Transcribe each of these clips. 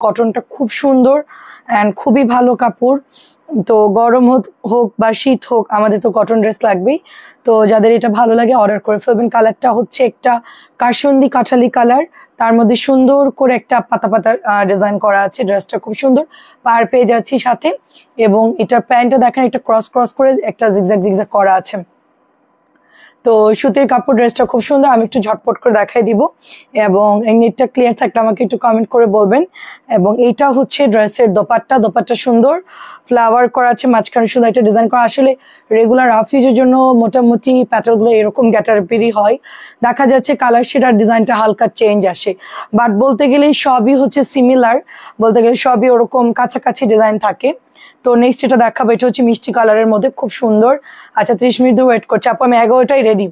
কটনটা খুব সুন্দর অ্যান্ড খুবই ভালো কাপড়। তো গরম হোক বা শীত হোক আমাদের তো কটন ড্রেস লাগবেই। তো যাদের এটা ভালো লাগে অর্ডার করে ফেলবেন। কালারটা হচ্ছে একটা কাসুন্দি কাঠালি কালার, তার মধ্যে সুন্দর করে একটা পাতা পাতা ডিজাইন করা আছে। ড্রেসটা খুব সুন্দর, পার পেয়ে যাচ্ছি সাথে। এবং এটার প্যান্টটা দেখেন একটা ক্রস ক্রস করে একটা জিগজ্যাগ জিগজ্যাগ করা আছে। তো সুতির কাপড়, ড্রেসটা খুব সুন্দর। আমি একটু ঝটপট করে দেখাই দিব, এবং এই নেটটা ক্লিয়ার থাকলে আমাকে একটু কমেন্ট করে বলবেন। এবং এইটা হচ্ছে ড্রেসের দোপাট্টা। দোপাট্টা সুন্দর ফ্লাওয়ার করা আছে, মাঝখানে সুন্দর একটা ডিজাইন করা। আসলে রেগুলার অফিসের জন্য মোটামুটি প্যাটার্নগুলো এরকম গ্যাটারপেরই হয়। দেখা যাচ্ছে কালার শেড আর ডিজাইনটা হালকা চেঞ্জ আসে, বাট বলতে গেলেই সবই হচ্ছে সিমিলার, বলতে গেলে সবই ওরকম কাছাকাছি ডিজাইন থাকে। তো নেক্সট এটা দেখাবো, এটা হচ্ছে মিষ্টি কালারের মধ্যে খুব সুন্দর। আচ্ছা 30 মিনিট ধরে ওয়েট করছে আপু, আমি 11টাই রেডি।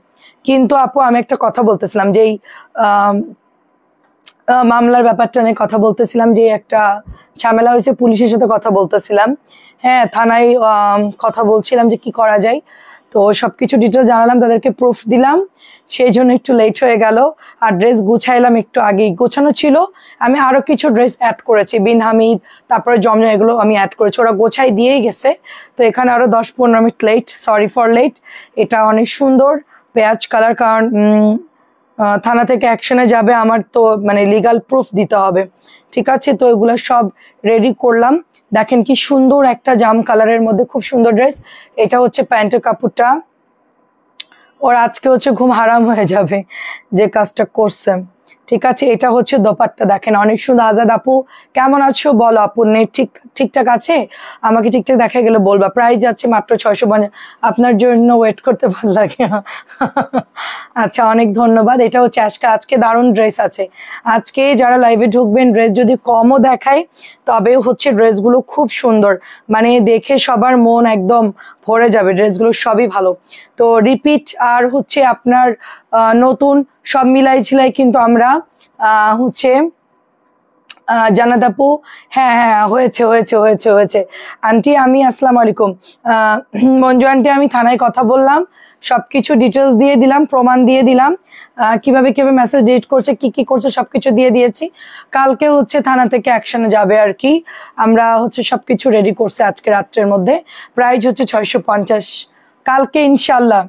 কিন্তু আপু আমি একটা কথা বলতেছিলাম, যে মামলার ব্যাপারটা নিয়ে কথা বলতেছিলাম, যে একটা ঝামেলা হয়েছে, পুলিশের সাথে কথা বলতেছিলাম। হ্যাঁ, থানায় কথা বলছিলাম যে কি করা যায়। তো সবকিছু ডিটেলস জানালাম, তাদেরকে প্রুফ দিলাম, সেই জন্য একটু লেট হয়ে গেল। আর ড্রেস গুছাইলাম, একটু আগেই গোছানো ছিল। আমি আরো কিছু ড্রেস অ্যাড করেছি, বিন হামিদ, তারপরে জমজম, এগুলো আমি অ্যাড করেছি। ওরা গোছাই দিয়েই গেছে। তো এখানে আরো 10-15 minute late, sorry for late. এটা অনেক সুন্দর পেঁয়াজ কালার, কারণ থানা থেকে অ্যাকশনে যাবে, আমার তো মানে লিগাল প্রুফ দিতে হবে। ঠিক আছে, তো এগুলো সব রেডি করলাম। দেখেন কি সুন্দর একটা জাম কালারের মধ্যে খুব সুন্দর ড্রেস। এটা হচ্ছে প্যান্টের কাপড়টা। ওর আজকে হচ্ছে ঘুম হারাম হয়ে যাবে যে কাজটা করছে। ঠিক আছে, এটা হচ্ছে দোপাট্টা, দেখেন অনেক সুন্দর। আজাদ আপু কেমন আছো বলো? আপু নেট ঠিকঠাক আছে? আমাকে ঠিকঠাক দেখা গেলে বলবা। প্রাইস যাচ্ছে মাত্র 650। আপনার জন্য ওয়েট করতে ভালো লাগে। আচ্ছা, অনেক ধন্যবাদ। এটা হচ্ছে আজকে দারুণ ড্রেস আছে। আজকে যারা লাইভে ঢুকবেন, ড্রেস যদি কমও দেখায় তবে হচ্ছে ড্রেসগুলো খুব সুন্দর, মানে দেখে সবার মন একদম ভরে যাবে। ড্রেসগুলো সবই ভালো। তো রিপিট আর হচ্ছে আপনার নতুন সব মিলাই ঝিলাই কিন্তু আমরা হচ্ছে জানাত আপু, হ্যাঁ হ্যাঁ হয়েছে হয়েছে হয়েছে হয়েছে। আন্টি আমি আসসালামু আলাইকুম। মঞ্জু আন্টি, আমি থানায় কথা বললাম, সবকিছু ডিটেলস দিয়ে দিলাম, প্রমাণ দিয়ে দিলাম, কিভাবে কিভাবে মেসেজ ডিলিট করছে, কি কি করছে সবকিছু দিয়ে দিয়েছি। কালকে হচ্ছে থানা থেকে অ্যাকশনে যাবে আর কি। আমরা হচ্ছে সবকিছু রেডি করছে আজকে রাত্রের মধ্যে। প্রাইস হচ্ছে 650। কালকে ইনশাল্লাহ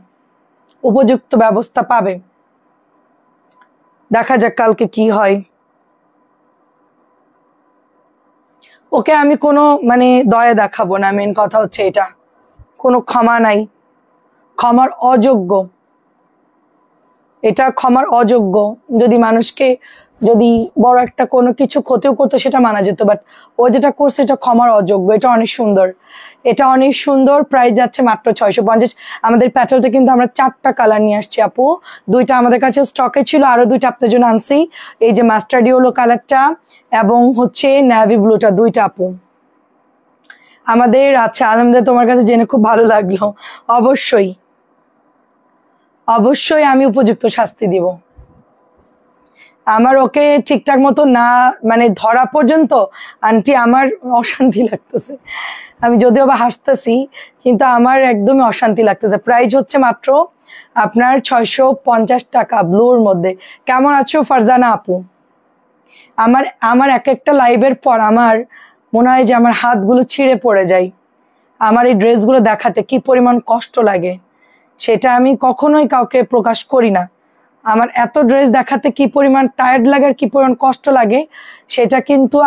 উপযুক্ত ব্যবস্থা পাবে। দেখা যাক কালকে কি হয়। ওকে আমি কোনো মানে দয়া দেখাবো না, মেন কথা হচ্ছে এটা। কোনো ক্ষমা নাই, ক্ষমার অযোগ্য, এটা ক্ষমার অযোগ্য। যদি মানুষকে যদি বড় একটা কোনো কিছু ক্ষতিও করতো সেটা মানা যেত, বাট ও যেটা করছে এটা ক্ষমার অযোগ্য। এটা অনেক সুন্দর, এটা অনেক সুন্দর। প্রাইস যাচ্ছে মাত্র 650। আমাদের প্যাটেলটা কিন্তু আমরা 4টা কালার নিয়ে আসছি আপু। 2টা আমাদের কাছে স্টকে ছিল, আরো 2টা আপনার জন্য আনছি। এই যে মাস্টার্ড ইয়েলো কালারটা এবং হচ্ছে নেভি ব্লুটা, 2টা আপু আমাদের। আচ্ছা আলহামদুলিল্লাহ, তোমার কাছে জেনে খুব ভালো লাগলো। অবশ্যই অবশ্যই আমি উপযুক্ত শাস্তি দিব। আমার ওকে ঠিকঠাক মতো না মানে ধরা পর্যন্ত আন্টি আমার অশান্তি লাগতেছে। আমি যদিও বা হাসতেছি, কিন্তু আমার একদমই অশান্তি লাগতেছে। প্রাইস হচ্ছে মাত্র আপনার 650 টাকা ব্লুর মধ্যে। কেমন আছো ফারজানা আপু? আমার আমার এক একটা লাইভের পর আমার মনে হয় যে আমার হাতগুলো ছিঁড়ে পড়ে যায়। আমার এই ড্রেসগুলো দেখাতে কি পরিমাণ কষ্ট লাগে সেটা আমি কখনোই কাউকে প্রকাশ করি না। আমার এত ড্রেস দেখাতে কি পরিমাণ টায়ার্ড লাগে আর কি পরিমাণ কষ্ট লাগে সেটা কিন্তু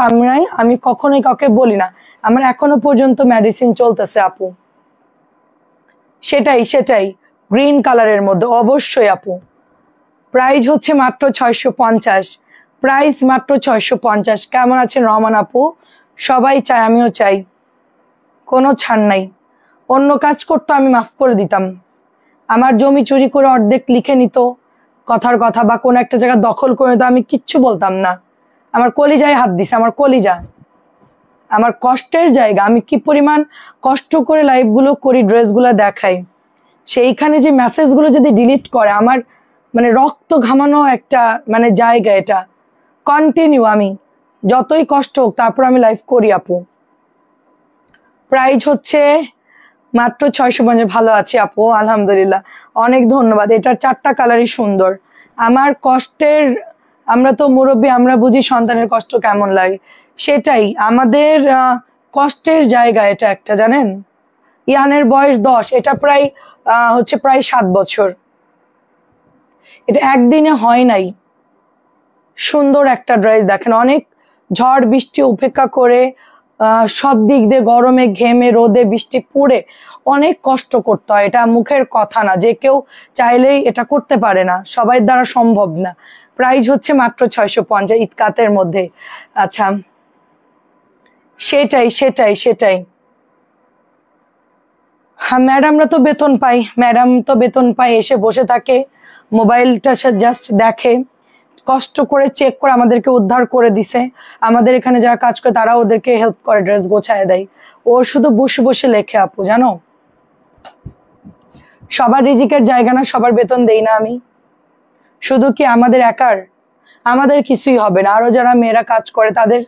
আমি কখনোই কাউকে বলি না। আমার এখনো পর্যন্ত মেডিসিন চলতেছে আপু। সেটাই গ্রিন কালারের মধ্যে অবশ্যই আপু। প্রাইস হচ্ছে মাত্র 650। প্রাইস মাত্র 650। কেমন আছেন রহমান আপু? সবাই চায়, আমিও চাই, কোনো ছাড় নাই। অন্য কাজ করতো আমি মাফ করে দিতাম। আমার জমি চুরি করে অর্ধেক লিখে নিত কথার কথা, বা কোনো একটা জায়গা দখল করে নিত, আমি কিচ্ছু বলতাম না। আমার কলিজায় হাত দিছে, আমার কলিজা, আমার কষ্টের জায়গা। আমি কি পরিমাণ কষ্ট করে লাইভগুলো করি, ড্রেসগুলো দেখাই, সেইখানে যে মেসেজগুলো যদি ডিলিট করে, আমার মানে রক্ত ঘামানো একটা মানে জায়গা। এটা কন্টিনিউ, আমি যতই কষ্ট হোক তারপর আমি লাইভ করি আপু। প্রাইস হচ্ছে মাত্র 650। ভালো আছি আপু আলহামদুলিল্লাহ, অনেক ধন্যবাদ। এটার 4টা কালারই সুন্দর। আমার কষ্টের আমরা তো মুরব্বী, আমরা বুঝি সন্তানের কষ্ট কেমন লাগে। সেটাই আমাদের কষ্টের জায়গা এটা একটা, জানেন। ইয়ানের বয়স 10, এটা প্রায় হচ্ছে প্রায় 7 বছর। এটা একদিনে হয় নাই। সুন্দর একটা ড্রেস দেখেন, অনেক ঝড় বৃষ্টি উপেক্ষা করে সব দিক দিয়ে গরমে ঘেমে রোদে বৃষ্টি পুড়ে অনেক কষ্ট করতে হয়। এটা মুখের কথা না, যে কেউ চাইলেই এটা করতে পারে না, সবাই দ্বারা সম্ভব না। প্রাইস হচ্ছে মাত্র 650 ইতকাতের মধ্যে। আচ্ছা, সেটাই সেটাই সেটাই। হ্যাঁ, ম্যাডামরা তো বেতন পাই, ম্যাডাম তো বেতন পাই, এসে বসে থাকে, মোবাইলটা জাস্ট দেখে, কষ্ট করে চেক করে আমাদেরকে উদ্ধার করে দিছে। আমাদের এখানে যারা কাজ করে তারা ওদেরকে হেল্প করে, ড্রেস গোছায় দেয়। ও শুধু বসে বসে লেখে আপু, জানো। সবার রিজিকের জায়গা না, সবার বেতন দেই না আমি। শুধু কি আমাদের একার? আমাদের কিছুই হবে না, আরো যারা মেয়েরা কাজ করে তাদের।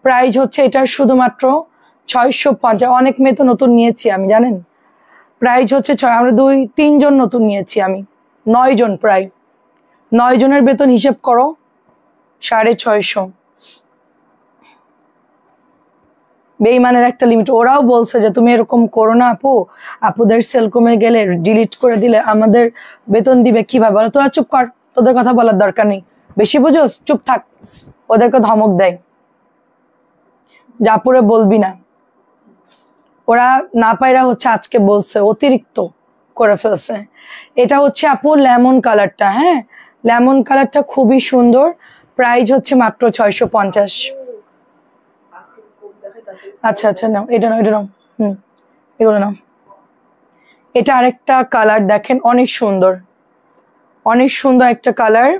প্রাইস হচ্ছে এটার শুধুমাত্র 650। অনেক মেয়ে তো নতুন নিয়েছি আমি, জানেন। প্রাইস হচ্ছে আমরা 2-3 জন নতুন নিয়েছি আমি, 9 জন, প্রায় 9 জনের বেতন হিসেব করো, 650। বেইমানের একটা লিমিট। ওরাও বলছে যে তুমি এরকম করো না আপু, আপুদের সেল কমে গেলে ডিলিট করে দিলে আমাদের বেতন দিবে কিভাবে, বলো। তোরা চুপ কর, তোদের কথা বলার দরকার নেই, বেশি বুঝোস, চুপ থাক। ওদেরকে ধমক দেয় যে আপুরে বলবি না। ওরা না পায়রা হচ্ছে আজকে বলছে, অতিরিক্ত করে ফেলছে। এটা হচ্ছে আপু লেমন কালারটা, হ্যাঁ, লেমন কালারটা খুবই সুন্দর। প্রাইস হচ্ছে মাত্র 650। আচ্ছা আচ্ছা, নাও এটা, নাও এটা, নাও। এগুলো নাও। এটা আরেকটা কালার দেখেন, অনেক সুন্দর, অনেক সুন্দর একটা কালার।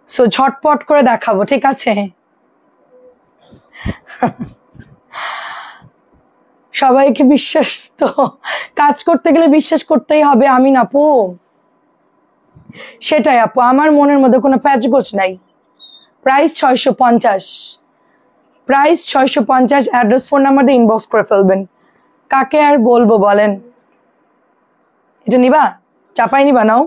সো ঝটপট করে দেখাবো, ঠিক আছে। সবাইকে বিশ্বাস, তো কাজ করতে গেলে বিশ্বাস করতেই হবে, আমিন আপু। সেটাই আপু, আমার মনের মধ্যে কোনো প্যাচগোছ নাই। Price 650, price 650। Address, phone number দিয়ে ইনবক্স করে ফেলবেন। কাকে আর বলবো বলেন। এটা নিবা, চাপাই নিবা, নাও।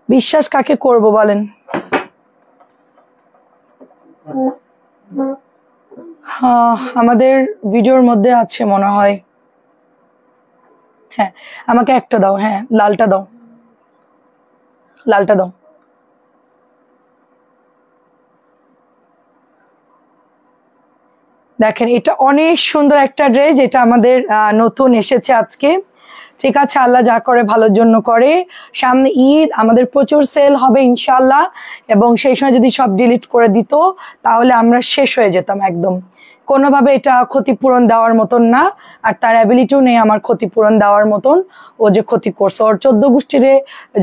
বিশ্বাস কাকে করব বলেন। আমাদের ভিডিওর মধ্যে আছে মনে হয়। হ্যাঁ, আমাকে একটা দাও, হ্যাঁ, লালটা দাও, লালটা দাও। দেখেন, এটা অনেক সুন্দর একটা ড্রেস, এটা আমাদের নতুন এসেছে আজকে। ঠিক আছে, আল্লাহ যা করে ভালোর জন্য করে। সামনে ঈদ, আমাদের প্রচুর সেল হবে ইনশাল্লাহ, এবং সেই সময় যদি সব ডিলিট করে দিত তাহলে আমরা শেষ হয়ে যেতাম একদম। কোনোভাবে এটা ক্ষতিপূরণ দেওয়ার মতন না, আর তার অ্যাবিলিটিও নেই আমার ক্ষতিপূরণ দেওয়ার মতন। ও যে ক্ষতি করছে, ওর 14 গোষ্ঠীরে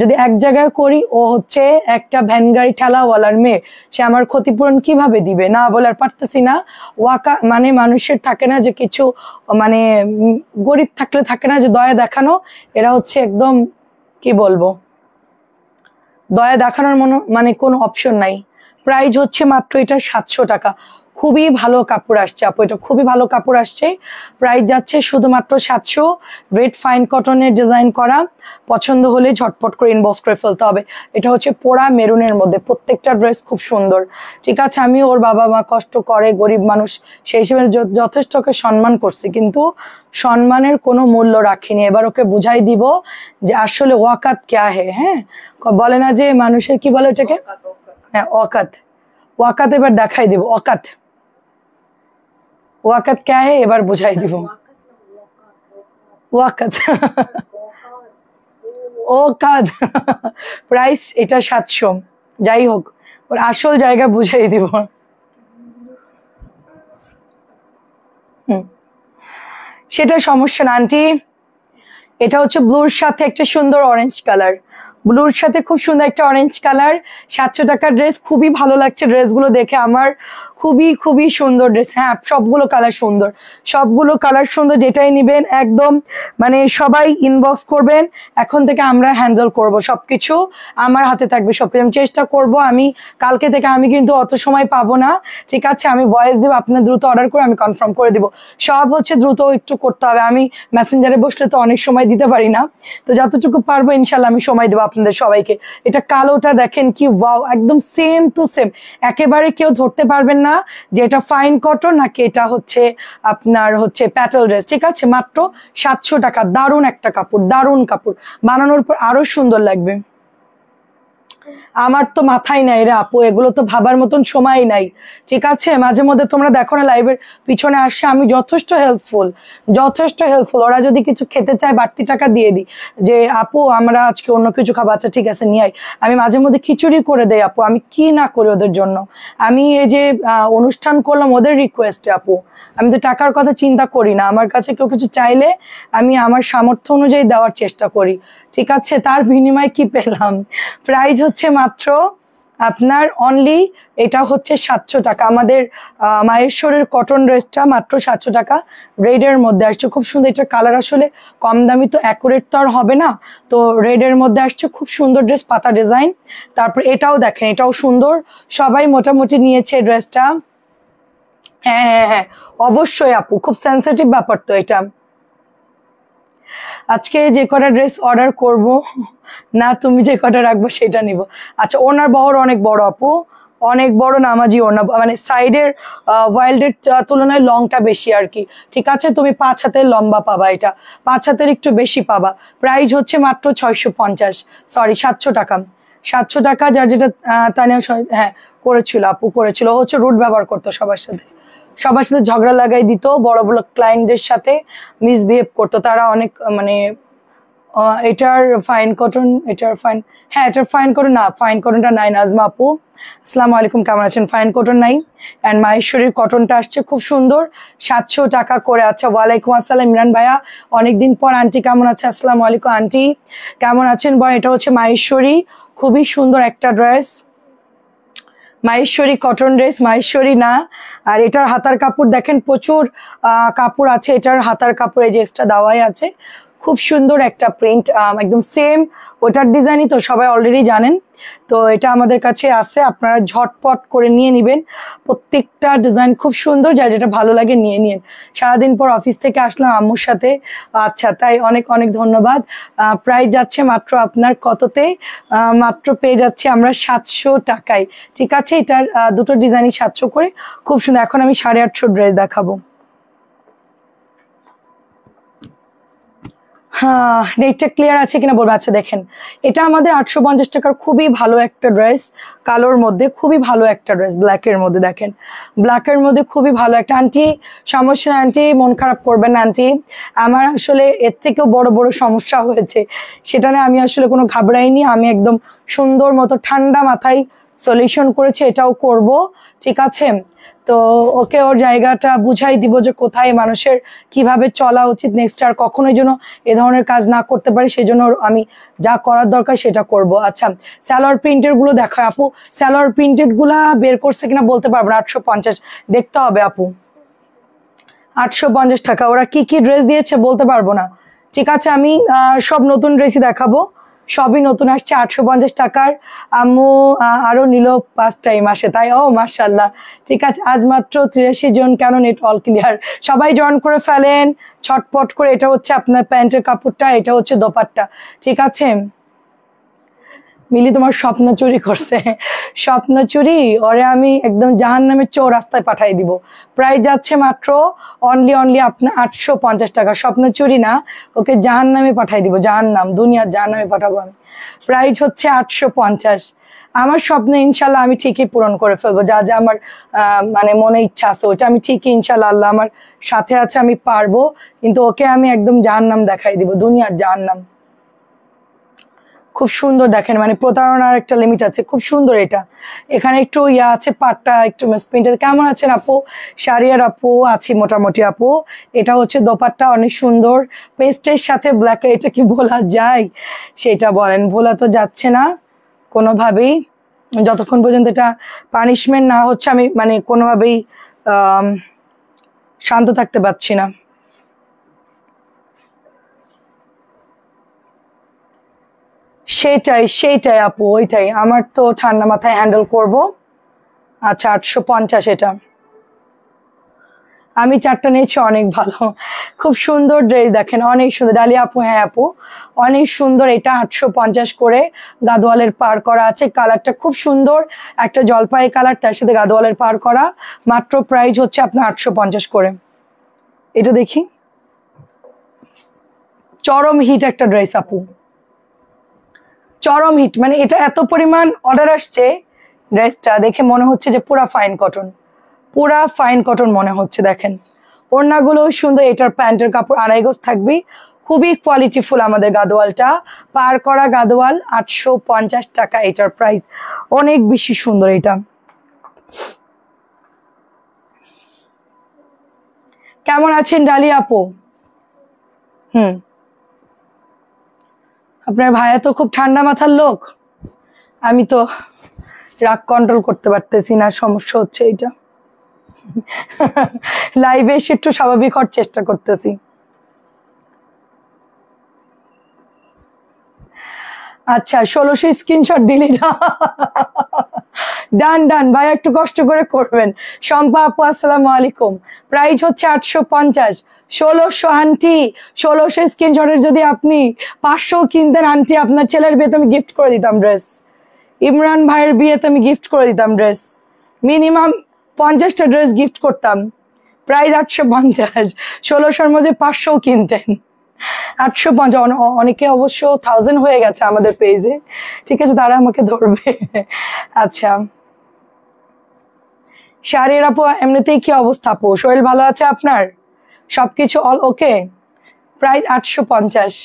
যদি এক জায়গায় করি, ও হচ্ছে একটা ভ্যান গাড়ি ঠেলাওয়ালার মেয়ে, সে আমার ক্ষতিপূরণ কিভাবে দিবে, না বলার পারতেছি না। ওয়াকা মানে মানুষের থাকে না যে কিছু, মানে গরিব থাকলে থাকে না যে দয়া দেখানো, এরা হচ্ছে একদম কি বলবো, দয়া দেখানোর মানে কোনো অপশন নাই। প্রাইস হচ্ছে মাত্র এটা 700 টাকা। খুবই ভালো কাপড় আসছে আপু, এটা খুবই ভালো কাপড় আসছে। প্রাইস যাচ্ছে শুধুমাত্র 700। রেড ফাইন কটনের ডিজাইন করা, পছন্দ হলে ঝটপট করে ইনবক্স করে ফেলতে হবে। এটা হচ্ছে পোড়া মেরুনের মধ্যে, প্রত্যেকটা ড্রেস খুব সুন্দর। ঠিক আছে, আমি ওর বাবা মা কষ্ট করে, গরিব মানুষ, সেই হিসেবে যথেষ্ট ওকে সম্মান করছি, কিন্তু সম্মানের কোনো মূল্য রাখিনি। এবার ওকে বুঝাই দিব যে আসলে ওয়াকাত ক্যা হে। হ্যাঁ, বলে না যে মানুষের, কি বলে ওটাকে, হ্যাঁ, ওয়াকাত। ওয়াকাত এবার দেখাই দিব, ওয়াকাত, ওয়াকাত ক্যা হে এবার বুঝাই দিব। ওয়াকাত, ওকাত। প্রাইস এটা 700। যাই হোক, ওর আসল জায়গা বুঝাই দিব। সেটা সমস্যা না আন্টি। এটা হচ্ছে ব্লুর সাথে একটা সুন্দর অরেঞ্জ কালার, ব্লুর সাথে খুব সুন্দর একটা অরেঞ্জ কালার। 700 টাকার ড্রেস, খুবই ভালো লাগছে ড্রেসগুলো দেখে, আমার খুবই খুবই সুন্দর ড্রেস। হ্যাঁ, সবগুলো কালার সুন্দর, সবগুলো কালার সুন্দর, যেটাই নিবেন একদম মানে সবাই ইনবক্স করবেন। এখন থেকে আমরা হ্যান্ডেল করব সবকিছু, আমার হাতে থাকবে সবকিছু। আমি চেষ্টা করব, আমি কালকে থেকে, আমি কিন্তু অত সময় পাবো না, ঠিক আছে? আমি ভয়েস দেবো, আপনার দ্রুত অর্ডার করে আমি কনফার্ম করে দিব। সব হচ্ছে দ্রুত একটু করতে হবে, আমি মেসেঞ্জারে বসলে তো অনেক সময় দিতে পারি না, তো যতটুকু পারবো ইনশাল্লাহ আমি সময় দেবো আপনাদের সবাইকে। এটা কালোটা দেখেন কি ওয়াও, একদম সেম টু সেম, একেবারে কেউ ধরতে পারবেন না যে এটা ফাইন কটন নাকি এটা হচ্ছে আপনার হচ্ছে প্যাটেল ড্রেস, ঠিক আছে? মাত্র 700 টাকা। দারুণ একটা কাপড়, দারুণ কাপড়, বানানোর পর আরো সুন্দর লাগবে। আমার তো মাথায় নাই রে আপু, এগুলো তো ভাবার মতন সময় নাই, ঠিক আছে? মাঝে মধ্যে তোমরা দেখো না লাইভের পিছনে আসে, আমি যথেষ্ট হেল্পফুল, যথেষ্ট হেল্পফুল। ওরা যদি কিছু খেতে চায় বাড়তি টাকা দিয়ে দিই, যে আপু আমরা আজকে অন্য কিছু খাবো, আচ্ছা ঠিক আছে নিয়ে আই। আমি মাঝে মধ্যে খিচুড়ি করে দেই আপু, আমি কি না করি ওদের জন্য। আমি এই যে অনুষ্ঠান করলাম ওদের রিকোয়েস্টে আপু, আমি তো টাকার কথা চিন্তা করি না। আমার কাছে কেউ কিছু চাইলে আমি আমার সামর্থ্য অনুযায়ী দেওয়ার চেষ্টা করি, ঠিক আছে? তার বিনিময়ে কি পেলাম? প্রাইস হচ্ছে মাত্র আপনার অনলি, এটা হচ্ছে 700 টাকা। আমাদের মাহেশ্বরের কটন ড্রেসটা মাত্র 700 টাকা, রেডের মধ্যে আসছে, খুব সুন্দর। এটা কালার আসলে কম দামি তো অ্যাকুরেট তো আর হবে না, তো রেডের মধ্যে আসছে, খুব সুন্দর ড্রেস, পাতা ডিজাইন। তারপর এটাও দেখেন, এটাও সুন্দর, সবাই মোটামুটি নিয়েছে ড্রেসটা। হ্যাঁ হ্যাঁ হ্যাঁ, অবশ্যই আপু, খুব সেন্সিটিভ ব্যাপার তো এটা। আজকে যে কটা ড্রেস অর্ডার করব না, তুমি যে কটা রাখবো সেটা নিব। আচ্ছা, ওনার বহর অনেক বড় আপু, অনেক বড় নামাজি ওনা, মানে সাইডের ওয়াইল্ডের তুলনায় লংটা বেশি আর কি, ঠিক আছে? তুমি 5 হাতের লম্বা পাবা, এটা 5 হাতের একটু বেশি পাবা। প্রাইস হচ্ছে মাত্র 650, সরি 700 টাকা, 700 টাকা। যার যেটা তানিয়া হ্যাঁ করেছিল আপু, করেছিল, হচ্ছে রুট ব্যবহার করতো সবার সাথে, সবার সাথে ঝগড়া লাগাই দিত, বড় বড় ক্লায়েন্টদের সাথে মিসবিহেভ করতো তারা অনেক, মানে এটার ফাইন কটন, এটার ফাইন, হ্যাঁ এটার ফাইন কটন না, ফাইন কটনটা নাই। নাজমা আপু আসসালামু আলাইকুম, কেমন আছেন? ফাইন কটন নাই, অ্যান্ড মাহেশ্বরীর কটনটা আসছে খুব সুন্দর, 700 টাকা করে। আচ্ছা, ওয়ালাইকুম আসসালাম ইমরান ভাইয়া, অনেকদিন পর। আন্টি কেমন আছে? আসসালামু আলাইকুম আন্টি, কেমন আছেন? বল, এটা হচ্ছে মাহেশ্বরী, খুবই সুন্দর একটা dress, Maheshwari cotton dress, Maheshwari না। আর এটার হাতার কাপড় দেখেন, প্রচুর কাপড় আছে এটার হাতার কাপড়, এই যে এক্সট্রা দেওয়াই আছে, খুব সুন্দর একটা প্রিন্ট, একদম সেম ওটার ডিজাইনই তো সবাই অলরেডি জানেন। তো এটা আমাদের কাছে আছে, আপনারা ঝটপট করে নিয়ে নেবেন, প্রত্যেকটা ডিজাইন খুব সুন্দর, যার যেটা ভালো লাগে নিয়ে নিন। সারাদিন পর অফিস থেকে আসলাম আম্মুর সাথে, আচ্ছা তাই, অনেক অনেক ধন্যবাদ। প্রাইস যাচ্ছে মাত্র আপনার কততে? মাত্র পেয়ে যাচ্ছি আমরা 700 টাকায়, ঠিক আছে? এটার দুটো ডিজাইনই 700 করে, খুব সুন্দর। এখন আমি 850 ড্রেস দেখাবো। হ্যাঁ, নেটটা ক্লিয়ার আছে কিনা বলবো। আচ্ছা দেখেন, এটা আমাদের 850 টাকার খুবই ভালো একটা ড্রেস, কালোর মধ্যে খুবই ভালো একটা ড্রেস, ব্ল্যাকের মধ্যে দেখেন, ব্ল্যাকের মধ্যে খুবই ভালো একটা। আন্টি সমস্যা না আন্টি, মন খারাপ করবেন না আন্টি, আমার আসলে এর থেকেও বড় বড় সমস্যা হয়েছে, সেটা নিয়ে আমি আসলে কোনো ঘাবড়াইনি, আমি একদম সুন্দর মতো ঠান্ডা মাথায় সলিউশন করেছি, এটাও করব, ঠিক আছে? তো ওকে ওর জায়গাটা বুঝাই দিব যে কোথায় মানুষের কিভাবে চলা উচিত, নেক্সট আর কখনোই যেন এ ধরনের কাজ না করতে পারি, সেই জন্য আমি যা করার দরকার সেটা করব। আচ্ছা, সালোয়ার প্রিন্টের গুলো দেখো আপু, সালোয়ার প্রিন্টেড গুলা বের করছে কিনা বলতে পারবো না, 850 দেখতে হবে আপু, 850 টাকা। ওরা কি কি ড্রেস দিয়েছে বলতে পারবো না, ঠিক আছে? আমি সব নতুন ড্রেসই দেখাবো, সবই নতুন আসছে 850 টাকার। আম্মু আরো নিল 5 টাইম আসে তাই, ও মাশাল্লাহ, ঠিক আছে। আজ মাত্র 83 জন, কেন? নেট অল ক্লিয়ার, সবাই জয়েন করে ফেলেন ছটপট করে। এটা হচ্ছে আপনার প্যান্টের কাপড়টা, এটা হচ্ছে দোপাট্টা, ঠিক আছে? মিলি তোমার স্বপ্ন চুরি করছে, স্বপ্ন চুরি, ওরে আমি একদম জাহান্নামের চৌরাস্তায় পাঠাই দিব। প্রাইস যাচ্ছে মাত্র অনলি আপনার 850 টাকা, স্বপ্ন চুরি না, ওকে জাহান্নামে পাঠাই দিব, জাহান্নাম, দুনিয়ার জাহান্নামে পাঠাবো আমি। প্রাইস হচ্ছে 850। আমার স্বপ্ন ইনশাল্লাহ আমি ঠিকই পূরণ করে ফেলবো, যা যা আমার মানে মনে ইচ্ছা আছে ওটা আমি ঠিকই ইনশাল্লাহ, আল্লাহ আমার সাথে আছে, আমি পারবো। কিন্তু ওকে আমি একদম জাহান্নাম দেখাই দিব, দুনিয়ার জাহান্নাম। খুব সুন্দর দেখেন, মানে প্রতারণার একটা লিমিট আছে, খুব সুন্দর এটা। এখানে একটু ইয়া আছে, পাটটা একটু মিসপ্রিন্ট আছে। কেমন আছেন আপু? শারিয়ার আপু আছি মোটামুটি আপু। এটা হচ্ছে দোপাট্টা, অনেক সুন্দর, পেস্টের সাথে ব্ল্যাক, এটা কি বলা যায়? সেটা বলেন, ভোলা তো যাচ্ছে না কোনোভাবেই। যতক্ষণ পর্যন্ত এটা পানিশমেন্ট না হচ্ছে আমি মানে কোনোভাবেই শান্ত থাকতে পারছি না। সেটাই আপু, ওইটাই আমার তো ঠান্ডা মাথায় হ্যান্ডেল করব। আচ্ছা 850 এটা, আমি 4টা নিয়েছি, অনেক ভালো, খুব সুন্দর ড্রেস, দেখেন অনেক সুন্দর। ডালিয়া আপু, হ্যাঁ আপু অনেক সুন্দর। এটা 850 করে গাদোয়ালের পার করা আছে, কালারটা খুব সুন্দর, একটা জলপাই কালার, তার সাথে গাদোয়ালের পার করা। মাত্র প্রাইস হচ্ছে আপনার 850 করে। এটা দেখি, চরম হিট একটা ড্রেস আপু, চরম হিট, মানে এটা এত পরিমাণ অর্ডার আসছে, ড্রেসটা দেখে মনে হচ্ছে যে পুরা ফাইন কটন, পুরা ফাইন কটন মনে হচ্ছে। দেখেন ওড়নাগুলো সুন্দর, এটার প্যান্টের কাপড় 2.5 গজ থাকবে, খুবই কোয়ালিটিফুল আমাদের গাদোয়ালটা, পার করা গাদোয়াল 850 টাকা এটার প্রাইস, অনেক বেশি সুন্দর এটা। কেমন আছেন ডালিয়া আপু? আপনার ভাইয়া তো খুব ঠান্ডা মাথার লোক, আমি তো রাগ কন্ট্রোল করতে পারতেছি না, সমস্যা হচ্ছে এইটা। লাইভে এসে একটু স্বাভাবিক হওয়ার চেষ্টা করতেছি। আচ্ছা 1600 স্ক্রিনশট দিলি না? ডান ভাই, একটু কষ্ট করে করবেন। শম্পা আপু আসসালামু আলাইকুম, প্রাইস হচ্ছে 850। 1600 আন্টি, 1600 স্ক্রিনশটের যদি আপনি 500 কিনতেন আন্টি, আপনার ছেলের বিয়েতে আমি গিফট করে দিতাম ড্রেস, ইমরান ভাইয়ের বিয়েতে আমি গিফট করে দিতাম ড্রেস, মিনিমাম 50টা ড্রেস গিফট করতাম। প্রাইস 850, 1600-র মধ্যে 500 কিনতেন। 850, অনেকে অবশ্য 1000 হয়ে গেছে আমাদের পেজে, ঠিক আছে তারা আমাকে ধরবে। আচ্ছা শাড়ির আপু এমনিতেই কি অবস্থা আপু, শরীর ভালো আছে আপনার, সবকিছু অল ওকে? প্রাইস 850।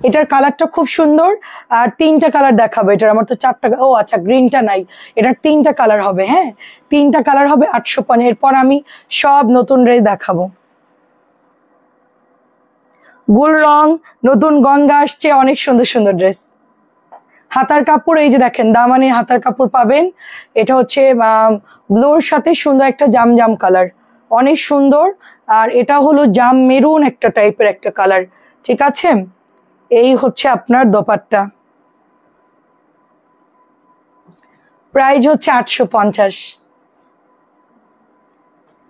এটার কালারটা খুব সুন্দর, আর 3টা কালার দেখাবো এটার, আমার তো 4টা, ও আচ্ছা গ্রিনটা নাই, এটার 3টা কালার হবে, হ্যাঁ 3টা কালার হবে 850। এরপর আমি সব নতুন ড্রেস দেখাবো। গুল রং নতুন গঙ্গা আসছে, অনেক সুন্দর সুন্দর ড্রেস। হাতার কাপড় এই যে দেখেন, দামানের হাতার কাপড় পাবেন, এটা হচ্ছে ব্লুর সাথে সুন্দর একটা জাম জাম কালার, অনেক সুন্দর। আর এটা হলো জাম মেরুন একটা টাইপের একটা কালার, ঠিক আছে। এই হচ্ছে আপনার দোপাট্টা, প্রাইস হচ্ছে 850।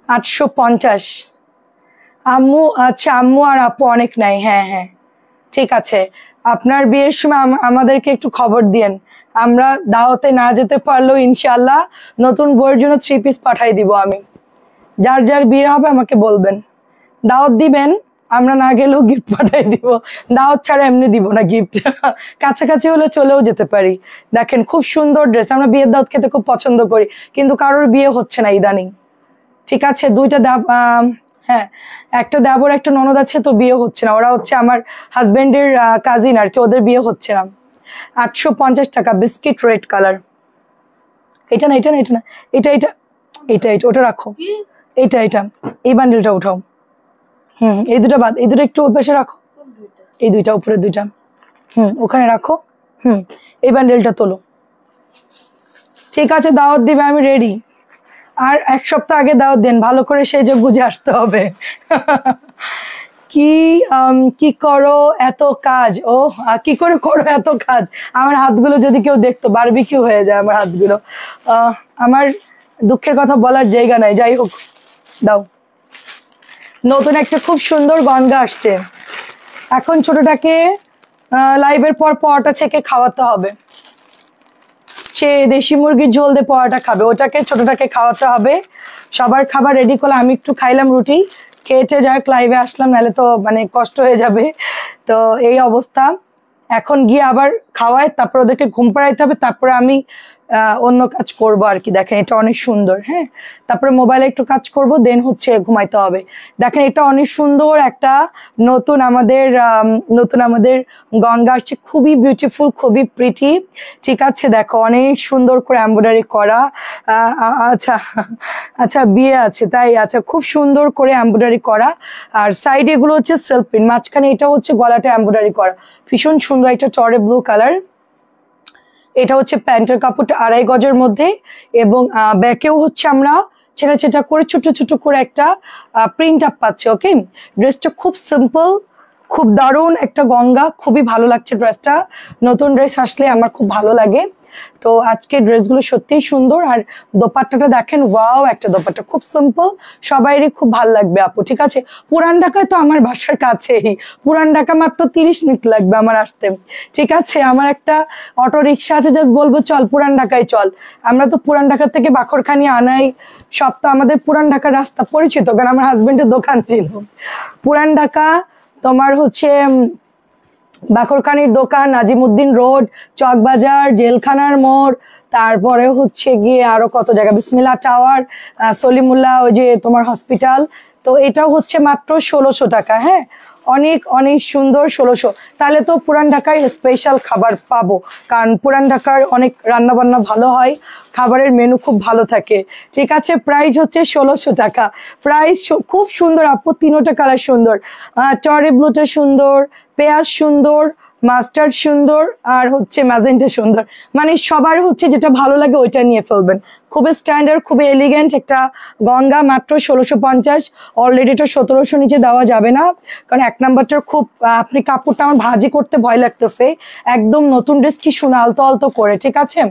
850 আম্মু, আচ্ছা আম্মু আর আপু অনেক নাই, হ্যাঁ ঠিক আছে। আপনার বিয়ের সময় আমাদেরকে একটু খবর দিয়েন, আমরা দাওয়াতে না যেতে পারলেও ইনশাল্লাহ নতুন বউয়ের জন্য 3 পিস পাঠাই দিব আমি। যার যার বিয়ে হবে আমাকে বলবেন, দাওয়াত দিবেন, আমরা না গেলেও গিফট পাঠাই দিব, দাওয়াত ছাড়া এমনি দিব না গিফট। কাছাকাছি হলে চলেও যেতে পারি। দেখেন খুব সুন্দর ড্রেস, আমরা বিয়ের দাওয়াত খেতে খুব পছন্দ করি, কিন্তু কারোর বিয়ে হচ্ছে না ইদানিং, ঠিক আছে। 2টা হ্যাঁ একটা দেবর একটা ননদ আছে, তো বিয়ে হচ্ছে না, ওরা হচ্ছে আমার হাজবেন্ডের কাজিন আর কি, ওদের বিয়ে হচ্ছে না। 850 টাকা, বিস্কিট রেড কালার। এটা না এটা না এটা না, এটা এটা এটা এটা ওটা রাখো, এটা এই বান্ডেলটা উঠাও। এই দুটো বাদ, এই দুটো একটু পাশে রাখো, এই দুইটা উপরে দুইটা, ওখানে রাখো। এই বান্ডেলটা তোলো, ঠিক আছে। দাওয়াত দিবে, আমি রেডি। আর 1 সপ্তাহ আগে দাওয়াত দেন, ভালো করে সেজে বুঝে আসতে হবে। কি করো এত কাজ, ও কি করে করো এত কাজ, আমার হাতগুলো যদি কেউ দেখতো বারবিকিউ হয়ে যায় আমার হাতগুলো। আমার দুঃখের কথা বলার জায়গা নাই, যাই হোক দাও। নতুন একটা খুব সুন্দর গঙ্গা আসছে, এখন ছোটটাকে লাইভের পর পরোটা ছেঁকে খাওয়াতে হবে, সে দেশি মুরগির ঝোল দিয়ে পরোটা খাবে, ওটাকে ছোটটাকে খাওয়াতে হবে। সবার খাবার রেডি করলে আমি একটু খাইলাম রুটি, খেয়েছে যাক লাইভে আসলাম, নাহলে তো মানে কষ্ট হয়ে যাবে। তো এই অবস্থা, এখন গিয়ে আবার খাওয়ায়, তারপর ওদেরকে ঘুম পাড়াইতে হবে, তারপরে আমি অন্য কাজ করব আর কি। দেখেন এটা অনেক সুন্দর, হ্যাঁ তারপরে মোবাইলে একটু কাজ করব, দেন হচ্ছে ঘুমাইতে হবে। দেখেন এটা অনেক সুন্দর একটা নতুন আমাদের গঙ্গা আসছে, খুবই বিউটিফুল, খুবই প্রিটি, ঠিক আছে। দেখো অনেক সুন্দর করে এমব্রয়ডারি করা, আচ্ছা আচ্ছা বিয়ে আছে তাই, আচ্ছা খুব সুন্দর করে এমব্রয়ডারি করা, আর সাইড এগুলো হচ্ছে সেলফ প্রিন্ট, মাঝখানে এটা হচ্ছে গলাটা এমব্রয়ডারি করা, ভীষণ সুন্দর একটা চড়ে ব্লু কালার। এটা হচ্ছে প্যান্টের কাপড়টা 2.5 গজের মধ্যে, এবং ব্যাকেও হচ্ছে আমরা ছেঁড়া ছেঁড়া করে ছোট ছোট করে একটা প্রিন্ট আপ পাচ্ছি। ওকে, ড্রেসটা খুব সিম্পল, খুব দারুণ একটা গঙ্গা, খুবই ভালো লাগছে ড্রেসটা। নতুন ড্রেস আসলে আমার খুব ভালো লাগে। তো আজকে ড্রেসগুলো সত্যিই সুন্দর। আর দোপাট্টাটা দেখেন, ওয়াও একটা দোপাট্টা, খুব সিম্পল, সবাইরই খুব ভালো লাগবে আপু। ঠিক আছে, পুরান ঢাকায় তো আমার বাসার কাছেই, পুরান ঢাকা মাত্র 30 মিনিট লাগবে আমার আসতে। ঠিক আছে, আমার একটা অটো রিক্সা আছে, জাস্ট বলবো চল পুরান ঢাকায় চল। আমরা তো পুরান ঢাকা থেকে বাখরখানি আনাই, সব তো আমাদের পুরান ঢাকার রাস্তা পরিচিত, কারণ আমার হাজবেন্ডের দোকান ছিল পুরান ঢাকা। তোমার হচ্ছে বাখরখানির দোকান, নাজিমুদ্দিন রোড, চকবাজার, জেলখানার মোড়, তারপরে হচ্ছে গিয়ে আরো কত জায়গা, বিসমিল্লা টাওয়ার, সলিমুল্লাহ ওই যে তোমার হসপিটাল। তো এটাও হচ্ছে মাত্র 1600 টাকা। হ্যাঁ, অনেক অনেক সুন্দর 1600। তাহলে তো পুরান ঢাকায় স্পেশাল খাবার পাবো, কারণ পুরান ঢাকার অনেক রান্না বান্না ভালো হয়, খাবারের মেনু খুব ভালো থাকে। ঠিক আছে, প্রাইস হচ্ছে 1600 টাকা। প্রাইস খুব সুন্দর আপু, তিনোটা কালার সুন্দর, টরি ব্লুটা সুন্দর, পেঁয়াজ সুন্দর, মাস্টার্ড সুন্দর, আর হচ্ছে ম্যাজেন্টা সুন্দর। মানে সবার হচ্ছে যেটা ভালো লাগে ওইটা নিয়ে ফেলবেন। খুবই স্ট্যান্ডার্ড, খুবই এলিগেন্ট একটা গঙ্গা, মাত্র 1650। অলরেডি এটা 1700 নিচে দেওয়া যাবে না, কারণ 1 নাম্বারটার খুব আপনি কাপড়টা আমার ভাজি করতে ভয় লাগতেছে। একদম নতুন ড্রেস, কি শোনা আলতো আলতো করে। ঠিক আছে,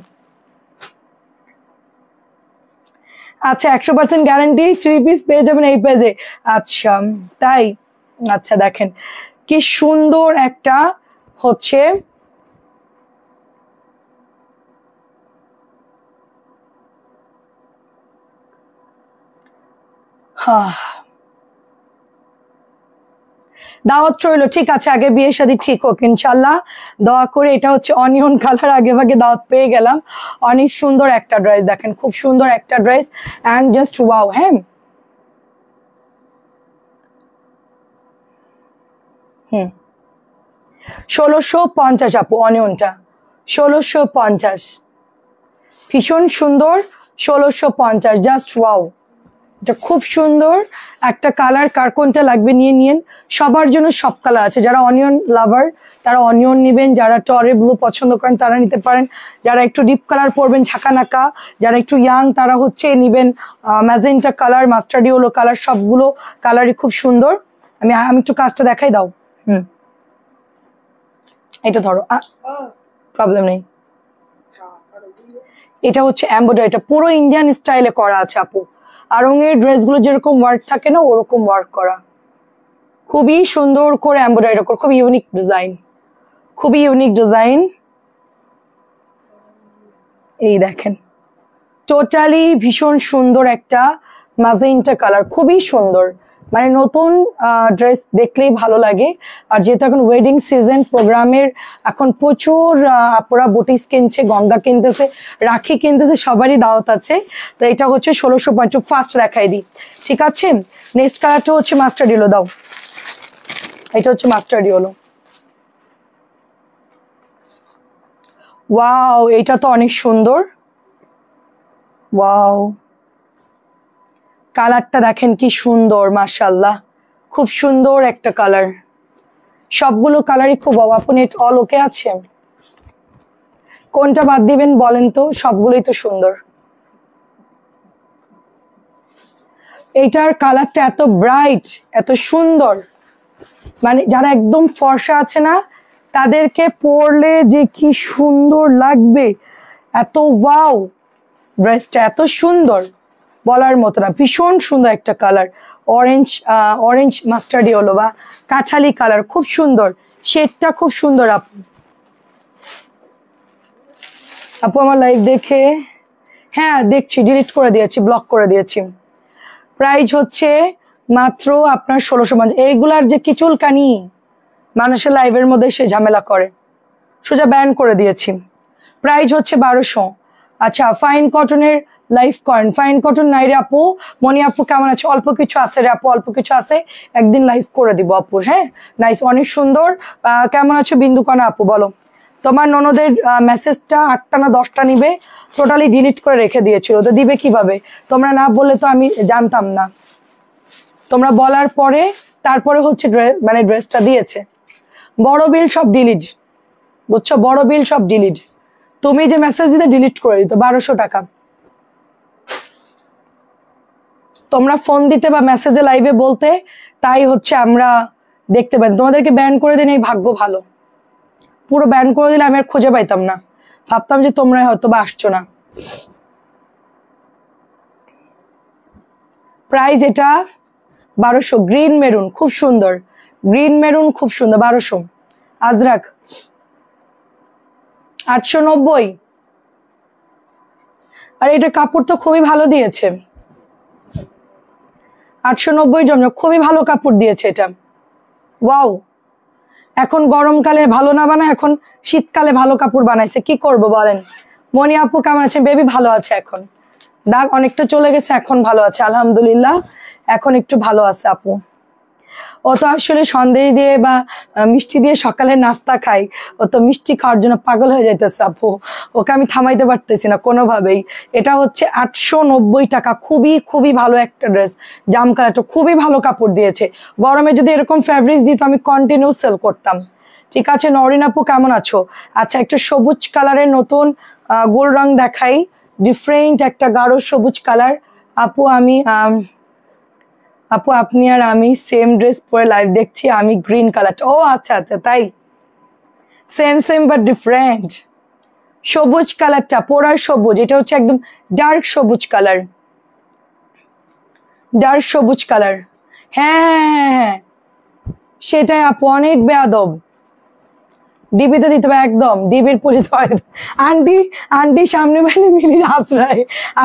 আচ্ছা 100% গ্যারান্টি 3 পিস পেয়ে যাবেন এই পেজে। আচ্ছা তাই, আচ্ছা দেখেন কি সুন্দর একটা হচ্ছে দাওয়াত রইলো। ঠিক আছে, আগে বিয়ে শাদী ঠিক হোক ইনশাল্লাহ, দোয়া করে। এটা হচ্ছে অনিয়ন কালার, আগে ভাগে দাওয়াত পেয়ে গেলাম। অনেক সুন্দর একটা ড্রেস, দেখেন খুব সুন্দর একটা ড্রেস, অ্যান্ড জাস্ট ওয়াও। হ্যাঁ, 1650 আপু, অনিয়নটা 1650, ভীষণ সুন্দর, 1650, জাস্ট ওয়াও। এটা খুব সুন্দর একটা কালার, কার কোনটা লাগবে নিয়ে নিন। সবার জন্য সব কালার আছে, যারা অনিয়ন লাভার তারা অনিয়ন নেবেন, যারা টরে ব্লু পছন্দ করেন তারা নিতে পারেন, যারা একটু ডিপ কালার পরবেন ঝাঁকানাকা, যারা একটু ইয়াং তারা হচ্ছে নেবেন magenta colour, mustard yellow colour, সবগুলো কালারই খুব সুন্দর। আমি একটু কাজটা দেখাই দাও। এটা ধরো, প্রবলেম নেই। এটা হচ্ছে এমব্রয়ডারি, এটা পুরো ইন্ডিয়ান স্টাইলে করা আছে আপু। আরঙের ড্রেসগুলো যেরকম ওয়ার্ক থাকে না, ওরকম ওয়ার্ক করা, খুবই সুন্দর করে এমব্রয়ডারি করা, খুব ইউনিক ডিজাইন, খুবই ইউনিক ডিজাইন। এই দেখেন, টোটালি ভীষণ সুন্দর একটা ম্যাজেন্টা কালার, খুবই সুন্দর। মানে নতুন ড্রেস দেখলেই ভালো লাগে। আর যেহেতু এখন ওয়েডিং সিজন, প্রোগ্রামের এখন প্রচুর আপুরা বুটিক্স কিনছে, গঙ্গা কিনতেছে, রাখি কিনতেছে, সবারই দাওয়াত আছে। তো এটা হচ্ছে 1650, ফার্স্ট দেখাই দিই। ঠিক আছে, নেক্সট কালারটা হচ্ছে মাস্টার্ড ইয়েলো, দাও। এটা হচ্ছে মাস্টার্ড ইয়েলো, ওয়াও, এটা তো অনেক সুন্দর। ওয়াও, কালারটা দেখেন কি সুন্দর, মাশাআল্লাহ, খুব সুন্দর একটা কালার। সবগুলো কালারই খুব, আপনি অল ওকে আছে, কোনটা বাদ দিবেন বলেন তো, সবগুলোই তো সুন্দর। এইটার কালারটা এত ব্রাইট, এত সুন্দর, মানে যারা একদম ফর্সা আছে না তাদেরকে পরলে যে কি সুন্দর লাগবে, এত ওয়াও, ড্রেসটা এত সুন্দর বলার মতো না, ভীষণ সুন্দর একটা colour. Orange orange mustard yellow বা কাঁঠালি কালার, খুব সুন্দর, শেডটা খুব সুন্দর। আপু আপু আমার লাইভ দেখে, হ্যাঁ দেখছি, ডিলিট করে দিয়েছি, ব্লক করে দিয়েছি। প্রাইস হচ্ছে মাত্র আপনার 1650। এইগুলার যে কি চুলকানি, মানুষের লাইভের মধ্যে সে ঝামেলা করে, সোজা ব্যান করে দিয়েছি। প্রাইস হচ্ছে 1200। আচ্ছা, ফাইন কটনের লাইফ করেন, ফাইন কটন নাই রে আপু, মনি আপু কেমন আছে? অল্প কিছু আছে রে আপু, অল্প কিছু আছে, একদিন লাইভ করে দিব আপুর। হ্যাঁ, নাইস, অনেক সুন্দর। কেমন আছো বিন্দুকণা আপু, বলো। তোমার ননদের মেসেজটা 8টা না 10টা নিবে, টোটালি ডিলিট করে রেখে দিয়েছিল, তো দিবে কিভাবে? তোমরা না বললে তো আমি জানতাম না, তোমরা বলার পরে তারপরে হচ্ছে মানে ড্রেসটা দিয়েছে। বড় বিল সব ডিলিট, বুঝছো, বড় বিল সব ডিলিট। তুমি যে মেসেজ দিতে ডিলিট করে দিত 1200 টাকা। তোমরা ফোন দিতে বা মেসেজে লাইভে বলতে, তাই হচ্ছে আমরা দেখতে পাই। তোমাদেরকে ব্যান করে দিন, এই ভাগ্য ভালো। পুরো ব্যান করে দিলে আমি আর খুঁজে পাইতাম না, ভাবতাম যে তোমরাই হয়তো বা আসছো না। প্রাইস এটা 1200। গ্রিন মেরুন খুব সুন্দর, গ্রিন মেরুন খুব সুন্দর, 1200। আজরাক 890। আর এটা কাপড় তো খুবই ভালো দিয়েছে, 890 জমজম, খুবই ভালো কাপড় দিয়েছে এটা। ওয়াও, এখন গরমকালে ভালো না বানায়, এখন শীতকালে ভালো কাপড় বানাইছে, কি করব বলেন। মনি আপু কেমন আছেন? বেবি ভালো আছে, এখন দাগ অনেকটা চলে গেছে, এখন ভালো আছে আলহামদুলিল্লাহ, এখন একটু ভালো আছে আপু। ও তো আসলে সন্দেশ দিয়ে বা মিষ্টি দিয়ে সকালে নাস্তা খাই, ও তো মিষ্টি খাওয়ার জন্য পাগল হয়ে যাইতেছে আপু, ওকে আমি থামাইতে পারতেছি না কোনোভাবেই। এটা হচ্ছে 890 টাকা, খুবই খুবই ভালো একটা ড্রেস, জাম কালারটা খুবই ভালো কাপড় দিয়েছে। গরমে যদি এরকম ফ্যাব্রিক্স দিত আমি কন্টিনিউ সেল করতাম। ঠিক আছে, নরিন আপু কেমন আছো? আচ্ছা, একটা সবুজ কালারের নতুন গোল রং দেখাই, ডিফারেন্ট একটা গাঢ় সবুজ কালার। আপু আপনি আর আমি সেম ড্রেস পরে লাইভ দেখছি, আমি গ্রিন কালারটা। ও আচ্ছা আচ্ছা, তাই সেম সেম বাট ডিফারেন্ট। সবুজ কালারটা পোড়ার সবুজ, এটা হচ্ছে একদম ডার্ক সবুজ কালার, ডার্ক সবুজ কালার। হ্যাঁ, সেটাই আপু, অনেক বেয়াদব। ডিবিতে দিতে হবে একদম, ডিবির পরিচিত হয়। আন্টি সামনে পাইলে মিলির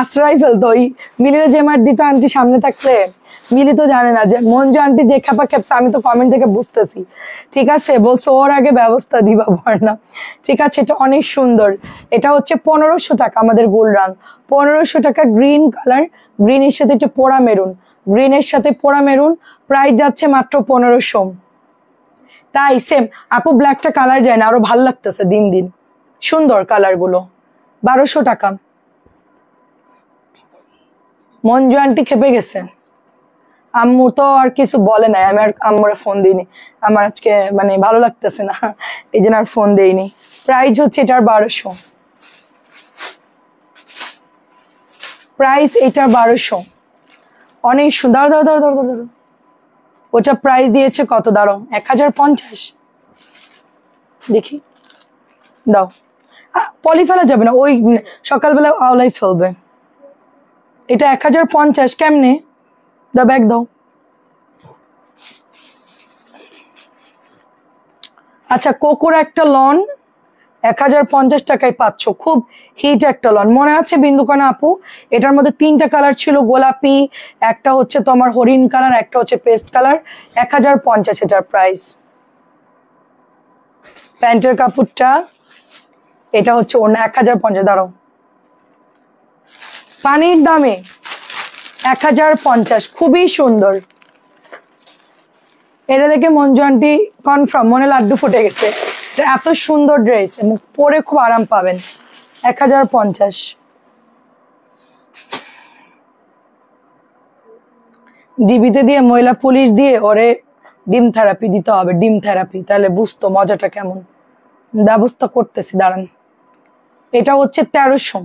আশ্রয় ফেলতো, ওই মিলির যে মার দিত আন্টি সামনে থাকলে। মিলি তো জানে না যে মঞ্জু আন্টি যে খেপা খেপছে, আমি তো কমেন্ট থেকে বুঝতেছি। ঠিক আছে, বলছো ওর আগে ব্যবস্থা দিবা না। ঠিক আছে, এটা অনেক সুন্দর। এটা হচ্ছে 1500 টাকা, আমাদের গোল রং 1500 টাকা। গ্রিন কালার, গ্রিনের সাথে একটু পোড়া মেরুন, গ্রিনের সাথে পোড়া মেরুন, প্রাইস যাচ্ছে মাত্র 1500। তাই সেম আপু, ব্ল্যাকটা কালার যায় না, আরো ভালো লাগতেছে দিন দিন, সুন্দর কালার গুলো। 1200 টাকা। মঞ্জু আন্টি খেপে গেছে, আম্মু তো আর কিছু বলে নাই, আমি আর আম্মুরে ফোন দিইনি, আমার আজকে মানে ভালো লাগতেছে না, এই জন্য আর ফোন দেইনি। প্রাইস হচ্ছে এটার 1200, প্রাইস এটার 1200। অনেক সুন্দর। ধরো ওটা প্রাইস দিয়েছে কত, দাঁড়ো, 1050। দেখি, দাও, পলি ফেলা যাবে না, ওই সকালবেলা আওলাই ফেলবে। এটা 1050 কেমনে? দাও, ব্যাগ দাও। আচ্ছা, কোকোর একটা লন 1050 টাকায় পাচ্ছ, খুব হিট একটা লন, মনে আছে বিন্দুকণা আপু? এটার মধ্যে 3টা কালার ছিল, গোলাপি, একটা হচ্ছে তোমার হরিণ কালার, একটা হচ্ছে পেস্ট কালার। 1050 এটার প্রাইস। প্যান্টের কাপড়টা এটা হচ্ছে অন্য 1050। দাঁড়াও, পানির দামে 1050, খুবই সুন্দর। এটা দেখে মঞ্জু আন্টি কনফার্ম, মনে লাড্ডু ফুটে গেছে, এত সুন্দর ড্রেস এবং পরে খুব আরাম পাবেন। 1050। ডিবিতে দিয়ে মহিলা পুলিশ দিয়ে ওরে ডিম থেরাপি দিতে হবে, ডিম থেরাপি, তাহলে বুঝতো মজাটা কেমন। ব্যবস্থা করতেছি, দাঁড়ান। এটা হচ্ছে 1300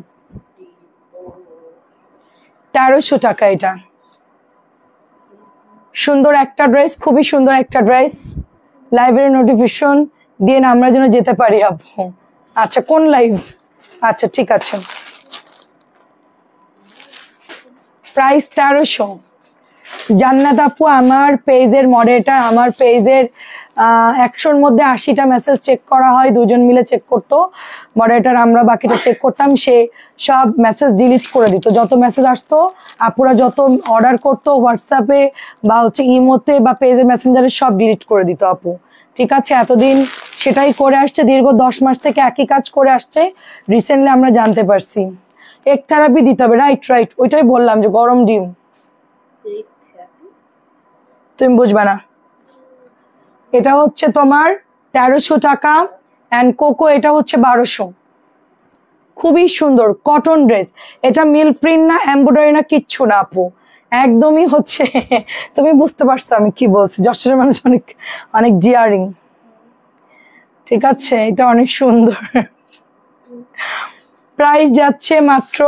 টাকা। এটা সুন্দর একটা ড্রেস, খুবই সুন্দর একটা ড্রেস। লাইভের নোটিফিকেশন দিয়ে না আমরা যেন যেতে পারি আপু। আচ্ছা, কোন লাইভ? আচ্ছা ঠিক আছে, প্রাইস 1300। জান্নাত আপু আমার পেজের মডারেটর, আমার পেজের 100-র মধ্যে 80টা মেসেজ চেক করা হয়, দুজন মিলে চেক করতো মডারেটর, আমরা বাকিটা চেক করতাম, সে সব মেসেজ ডিলিট করে দিত। যত মেসেজ আসতো, আপুরা যত অর্ডার করতো হোয়াটসঅ্যাপে বা হচ্ছে ইমোতে বা পেজে মেসেঞ্জারে, সব ডিলিট করে দিত আপু। ঠিক আছে, এতদিন সেটাই করে আসছে, দীর্ঘ 10 মাস থেকে একই কাজ করে আসছে। রিসেন্টলি আমরা জানতে পারছি এক থেরাপি দিতে হবে। রাইট, ওইটাই বললাম যে গরম ডিম, তুমি বুঝবে না। এটা হচ্ছে তোমার 1300 টাকা, অ্যান্ড কোকো এটা হচ্ছে 1200। খুবই সুন্দর কটন ড্রেস, এটা মিল প্রিন্ট না, এমব্রয়ডারি না, কিচ্ছু না আপু, একদমই হচ্ছে তুমি বুঝতে পারছো আমি কি বলছি, যশোরের মানুষ অনেক অনেক জিয়ারিং। ঠিক আছে, এটা অনেক সুন্দর। প্রাইস যাচ্ছে মাত্র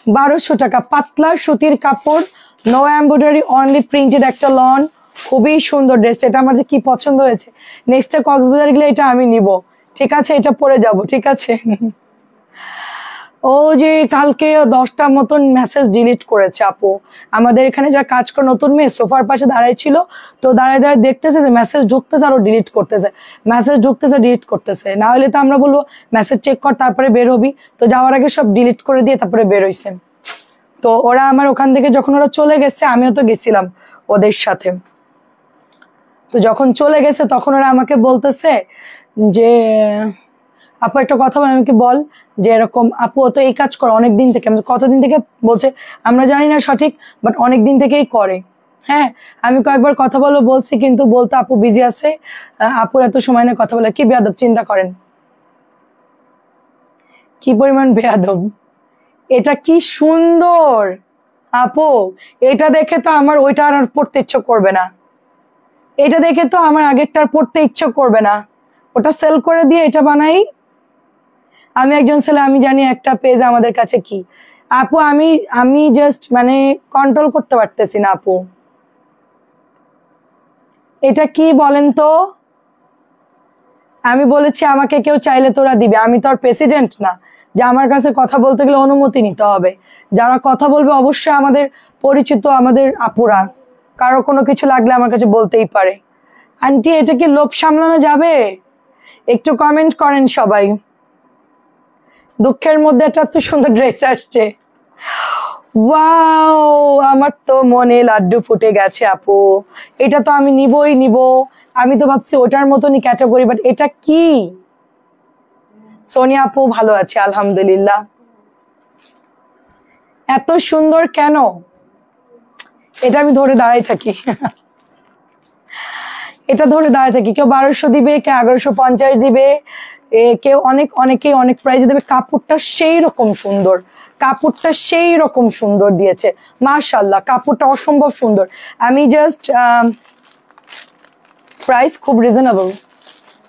1200 টাকা। পাতলা সুতির কাপড়, নো এমব্রয়ডারি, অনলি প্রিন্টেড একটা লন। খুবই সুন্দর ড্রেসটা, এটা আমার যে কি পছন্দ হয়েছে। নেক্সটে কক্সবাজার গেলে এটা আমি নিব, ঠিক আছে, এটা পরে যাব, ঠিক আছে। ও যে কালকে 10টা মতন মেসেজ ডিলিট করেছে আপু। আমাদের এখানে যারা কাজ করে, নতুন মেয়ে সোফার পাশে দাঁড়ায় ছিল, তো দাঁড়ায় দাঁড়ায় দেখতেছে যে মেসেজ ঢুকতেছে আর ডিলিট করতেছে, মেসেজ ঢুকতেছে ডিলিট করতেছে। না হলে তো আমরা বলবো মেসেজ চেক কর তারপরে বের হবি, তো যাওয়ার আগে সব ডিলিট করে দিয়ে তারপরে বের হইছে। তো ওরা আমার ওখান থেকে যখন ওরা চলে গেছে, আমিও তো গেছিলাম ওদের সাথে, তো যখন চলে গেছে তখন ওরা আমাকে বলতেছে যে আপু একটা কথা বল। আমি কি বল, যে এরকম আপু তো এই কাজ করে অনেকদিন থেকে। কতদিন থেকে বলছে আমরা জানি না সঠিক, বাট অনেক দিন থেকেই করে। হ্যাঁ, আমি কয়েকবার কথা বলছি, কিন্তু বলতে আপু বিজি আছে, আপুর এত সময় নেই কথা বলে। কি বেয়াদব, চিন্তা করেন কি পরিমাণ বেয়াদব। এটা কি সুন্দর আপু, এটা দেখে তো আমার ওইটা আর পড়তে ইচ্ছে করবে না, এটা দেখে তো আমার আগেরটার পড়তে ইচ্ছে করবে না। ওটা সেল করে দিয়ে এটা বানাই। আমি একজন ছেলে, আমি জানি একটা পেজ আমাদের কাছে কি আপু, আমি জাস্ট মানে কন্ট্রোল করতে পারতেছি না আপু। এটা কি বলেন তো? আমি বলেছি আমাকে কেউ চাইলে তোরা দিবে, আমি তো আর প্রেসিডেন্ট না যে আমার কাছে কথা বলতে গেলে অনুমতি নিতে হবে। যারা কথা বলবে অবশ্যই আমাদের পরিচিত, আমাদের আপুরা, কারো কোনো কিছু লাগলে আমার কাছে বলতেই পারে। আন্টি এটা কি লোভ সামলানো যাবে? একটু কমেন্ট করেন সবাই। দুঃখের মধ্যে একটা এত সুন্দর ড্রেস আসছে, ওয়াও, আমার তো মনে লাড্ডু ফুটে গেছে আপু। এটা তো আমি নিবই নিব, আমি তো ভাবছি ওটার মতনই ক্যাটাগরি, বাট এটা কি? সোনিয়া আপু ভালো আছে আলহামদুলিল্লাহ। এত সুন্দর কেন? এটা আমি ধরে দাঁড়াই থাকি। এটা ধরে দাঁড়ায় থাকি, কেউ 1200 দিবে, কেউ 1150 দিবে, কেউ অনেকেই অনেক প্রাইজে দেবে। কাপড়টা সেই রকম সুন্দর, কাপড়টা সেই রকম সুন্দর দিয়েছে মাশাআল্লাহ, কাপড়টা অসম্ভব সুন্দর। আমি জাস্ট প্রাইস খুব রিজনেবল,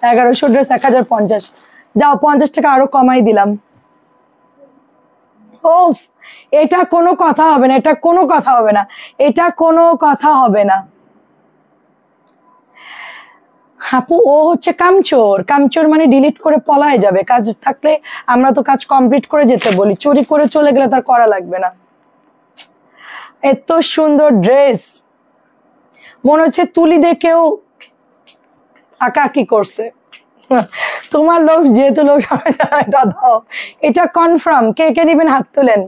1100 ড্রেস 1050, যাও 50 টাকা আরো কমাই দিলাম। ও, এটা কোনো কথা হবে না, এটা কোনো কথা হবে না, এটা কোনো কথা হবে না আপু। ও হচ্ছে কামচোর, কামচোর মানে ডিলিট করে পলায় যাবে। কাজ থাকলে আমরা তো কাজ কমপ্লিট করে যেতে বলি, চুরি করে চলে গেলে তার করা লাগবে না। এত সুন্দর ড্রেস, মনে হচ্ছে তুলি দিয়ে কেউ আঁকাআঁকি করছে। তোমার লোক যেহেতু লোক এটা দাও, এটা কনফার্ম। কে কে নিবেন হাত তোলেন।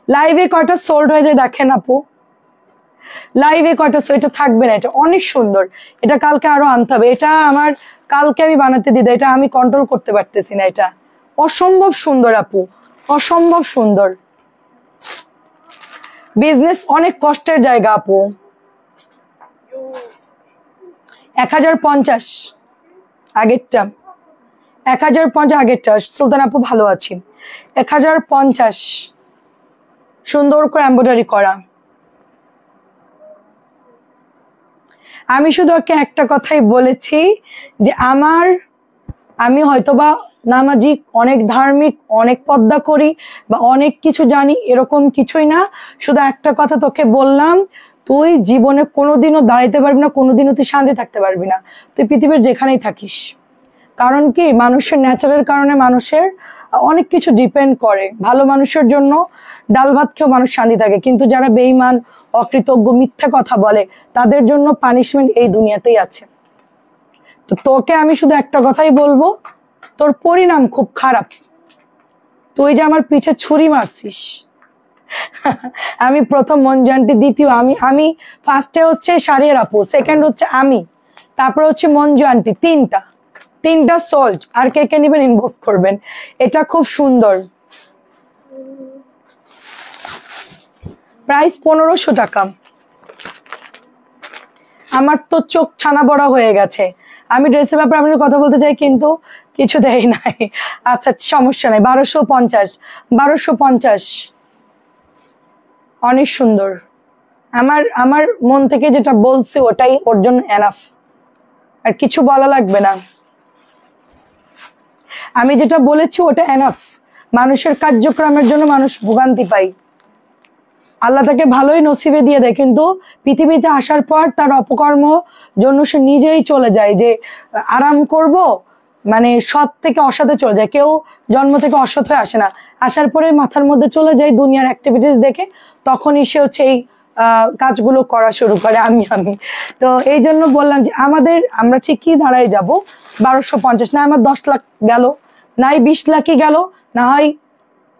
লাইভে কয়টা সোল্ড হয়ে যায় দেখেন আপু, লাইভে কয়টা, এটা থাকবে না। এটা অনেক সুন্দর, এটা কালকে আরো আনতে হবে। এটা আমার কালকে আমি বানাতে দিই, এটা আমি কন্ট্রোল করতে পারতেছি না। এটা অসম্ভব সুন্দর আপু, অসম্ভব সুন্দর। বিজনেস অনেক কষ্টের জায়গা আপু। 1050 আগেরটা, 1050 আগেরটা। সুলতান আপু ভালো আছি। 1050 সুন্দর করে এমব্রয়ডারি করা। আমি শুধু ওকে একটা কথাই বলেছি যে আমি হয়তোবা নামাজি, অনেক ধার্মিক, অনেক পর্দা করি বা অনেক কিছু জানি, এরকম কিছুই না। শুধু একটা কথা তোকে বললাম, তুই জীবনে কোনোদিনও দাঁড়াইতে পারবি না, কোনোদিনও তুই শান্তি থাকতে পারবি না, তুই পৃথিবীর যেখানেই থাকিস। কারণ কি, মানুষের ন্যাচারের কারণে মানুষের অনেক কিছু ডিপেন্ড করে। ভালো মানুষের জন্য ডাল ভাত খেয়েও মানুষ শান্তি থাকে, কিন্তু যারা বেঈমান, অকৃতজ্ঞ, মিথ্যা কথা বলে, তাদের জন্য পানিশমেন্ট এই দুনিয়াতেই আছে। তো তোকে আমি শুধু একটা কথাই বলবো, তোর পরিণাম খুব খারাপ। তুই যে আমার পিছে ছুরি মারছিস। আমি প্রথম মঞ্জু আন্টি, দ্বিতীয় আমি ফার্স্টে হচ্ছে শাড়ির আপু, সেকেন্ড হচ্ছে আমি, তারপর হচ্ছে মঞ্জু আন্টি। তিনটা সোল্ড। আর কে কে নিবেন ইনবক্স করবেন। এটা খুব সুন্দর, প্রাইস 1500 টাকা। আমার তো চোখ ছানা বড়া হয়ে গেছে। আমি ড্রেসের ব্যাপারে আপনার কথা বলতে চাই, কিন্তু কিছু দেয় নাই। আচ্ছা সমস্যা নাই, 1250 অনেক সুন্দর। আমার মন থেকে যেটা বলছি ওটাই ওর জন্য এনাফ, আর কিছু বলা লাগবে না। আমি যেটা বলেছি ওটা এনাফ। মানুষের কার্যক্রমের জন্য মানুষ ভোগান্তি পায়, আল্লাহ তাকে ভালোই নসিবে দিয়ে দেয়, কিন্তু পৃথিবীতে আসার পর তার অপকর্ম জন্য সে নিজেই চলে যায় যে আরাম করব, মানে সৎ থেকে অসৎে চলে যায়। কেউ জন্ম থেকে অসৎ হয়ে আসে না, আসার পরে মাথার মধ্যে চলে যায় দুনিয়ার অ্যাক্টিভিটিস দেখে, তখনই সে হচ্ছে এই কাজগুলো করা শুরু করে। আমি তো এই জন্য বললাম যে আমরা ঠিকই দাঁড়ায় যাব 1250, না আমার 10 লাখ গেল, নাই 20 লাখই গেল, না হয়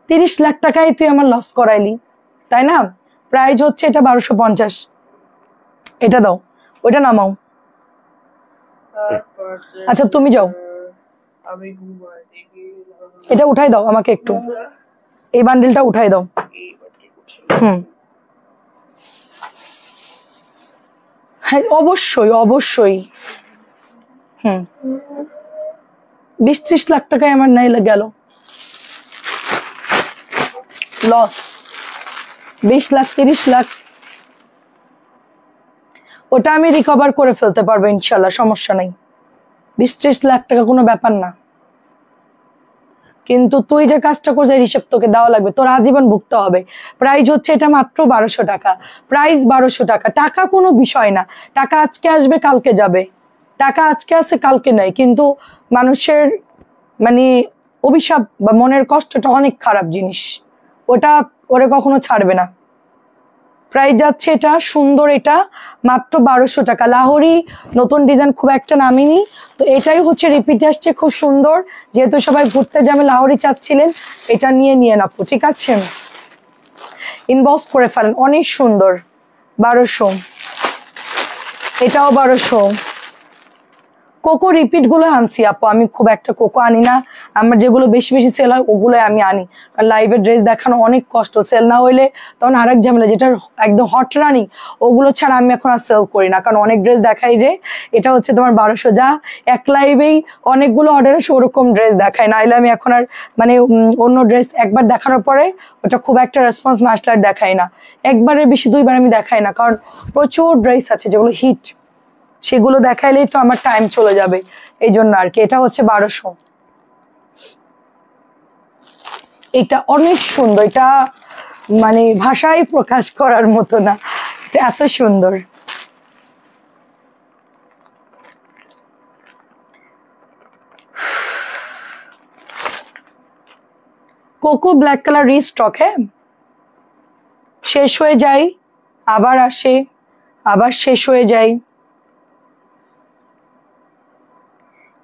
30 লাখ টাকায় তুই আমার লস করাইলি, তাই না? প্রাইস হচ্ছে এটা 1250। এটা দাও, ওইটা নামাও। আচ্ছা তুমি যাও, এটা উঠাই দাও আমাকে একটু, এই বান্ডেলটা উঠাই দাও। হ্যাঁ অবশ্যই অবশ্যই। 20-30 লাখ টাকায় আমার নাই গেল লস, 20 লাখ 30 লাখ, ওটা আমি রিকভার করে ফেলতে পারবো ইনশাল্লাহ, সমস্যা নাই। 20-30 লাখ টাকা কোনো ব্যাপার না, কিন্তু তুই যে কাজটা করছিস এর হিসেব তোকে দেওয়া লাগবে, তোর আজীবন ভুগতে হবে। প্রাইস হচ্ছে এটা মাত্র 1200 টাকা, প্রাইস 1200 টাকা। টাকা কোনো বিষয় না, টাকা আজকে আসবে কালকে যাবে, টাকা আজকে আসে কালকে নাই, কিন্তু মানুষের মানে অভিশাপ বা মনের কষ্টটা অনেক খারাপ জিনিস, ওটা ওরে কখনো ছাড়বে না। প্রাইস যাচ্ছে এটা সুন্দর, এটা মাত্র 1200 টাকা। লাহোরি নতুন ডিজাইন খুব একটা নামিনি, তো এটাই হচ্ছে রিপিট আসছে, খুব সুন্দর। যেহেতু সবাই ঘুরতে যাবে লাহোরি চাচ্ছিলেন, এটা নিয়ে নাপু, ঠিক আছে? ইনবক্স করে ফেলেন, অনেক সুন্দর। 1200, এটাও 1200। কোকো রিপিট গুলো আনছি আপু, আমি খুব একটা কোকো আনি না, আমার যেগুলো বেশি বেশি সেল হয় ওগুলো আমি আনি, কারণ লাইভে ড্রেস দেখানো অনেক কষ্ট, সেল না হইলে তখন আরেক ঝামেলা। যেটা একদম হট রানিং ওগুলো ছাড়া আমি এখন আর সেল করি না, কারণ অনেক ড্রেস দেখাই যে এটা হচ্ছে তোমার 1200, যা এক লাইভেই অনেকগুলো অর্ডারে ওরকম ড্রেস দেখায়, নাইলে আমি এখন আর মানে অন্য ড্রেস একবার দেখানোর পরে ওটা খুব একটা রেসপন্স না আসলে আর দেখাই না, একবারের বেশি 2বার আমি দেখাই না, কারণ প্রচুর ড্রেস আছে যেগুলো হিট, সেগুলো দেখাইলেই তো আমার টাইম চলে যাবে, এই জন্য আর কি। এটা হচ্ছে 1200, এটা অনেক সুন্দর, এটা মানে ভাষায় প্রকাশ করার মতো না, এটা এত সুন্দর। কোকো ব্ল্যাক কালার রিস্টক, হ্যাঁ শেষ হয়ে যায় আবার আসে, আবার শেষ হয়ে যায়,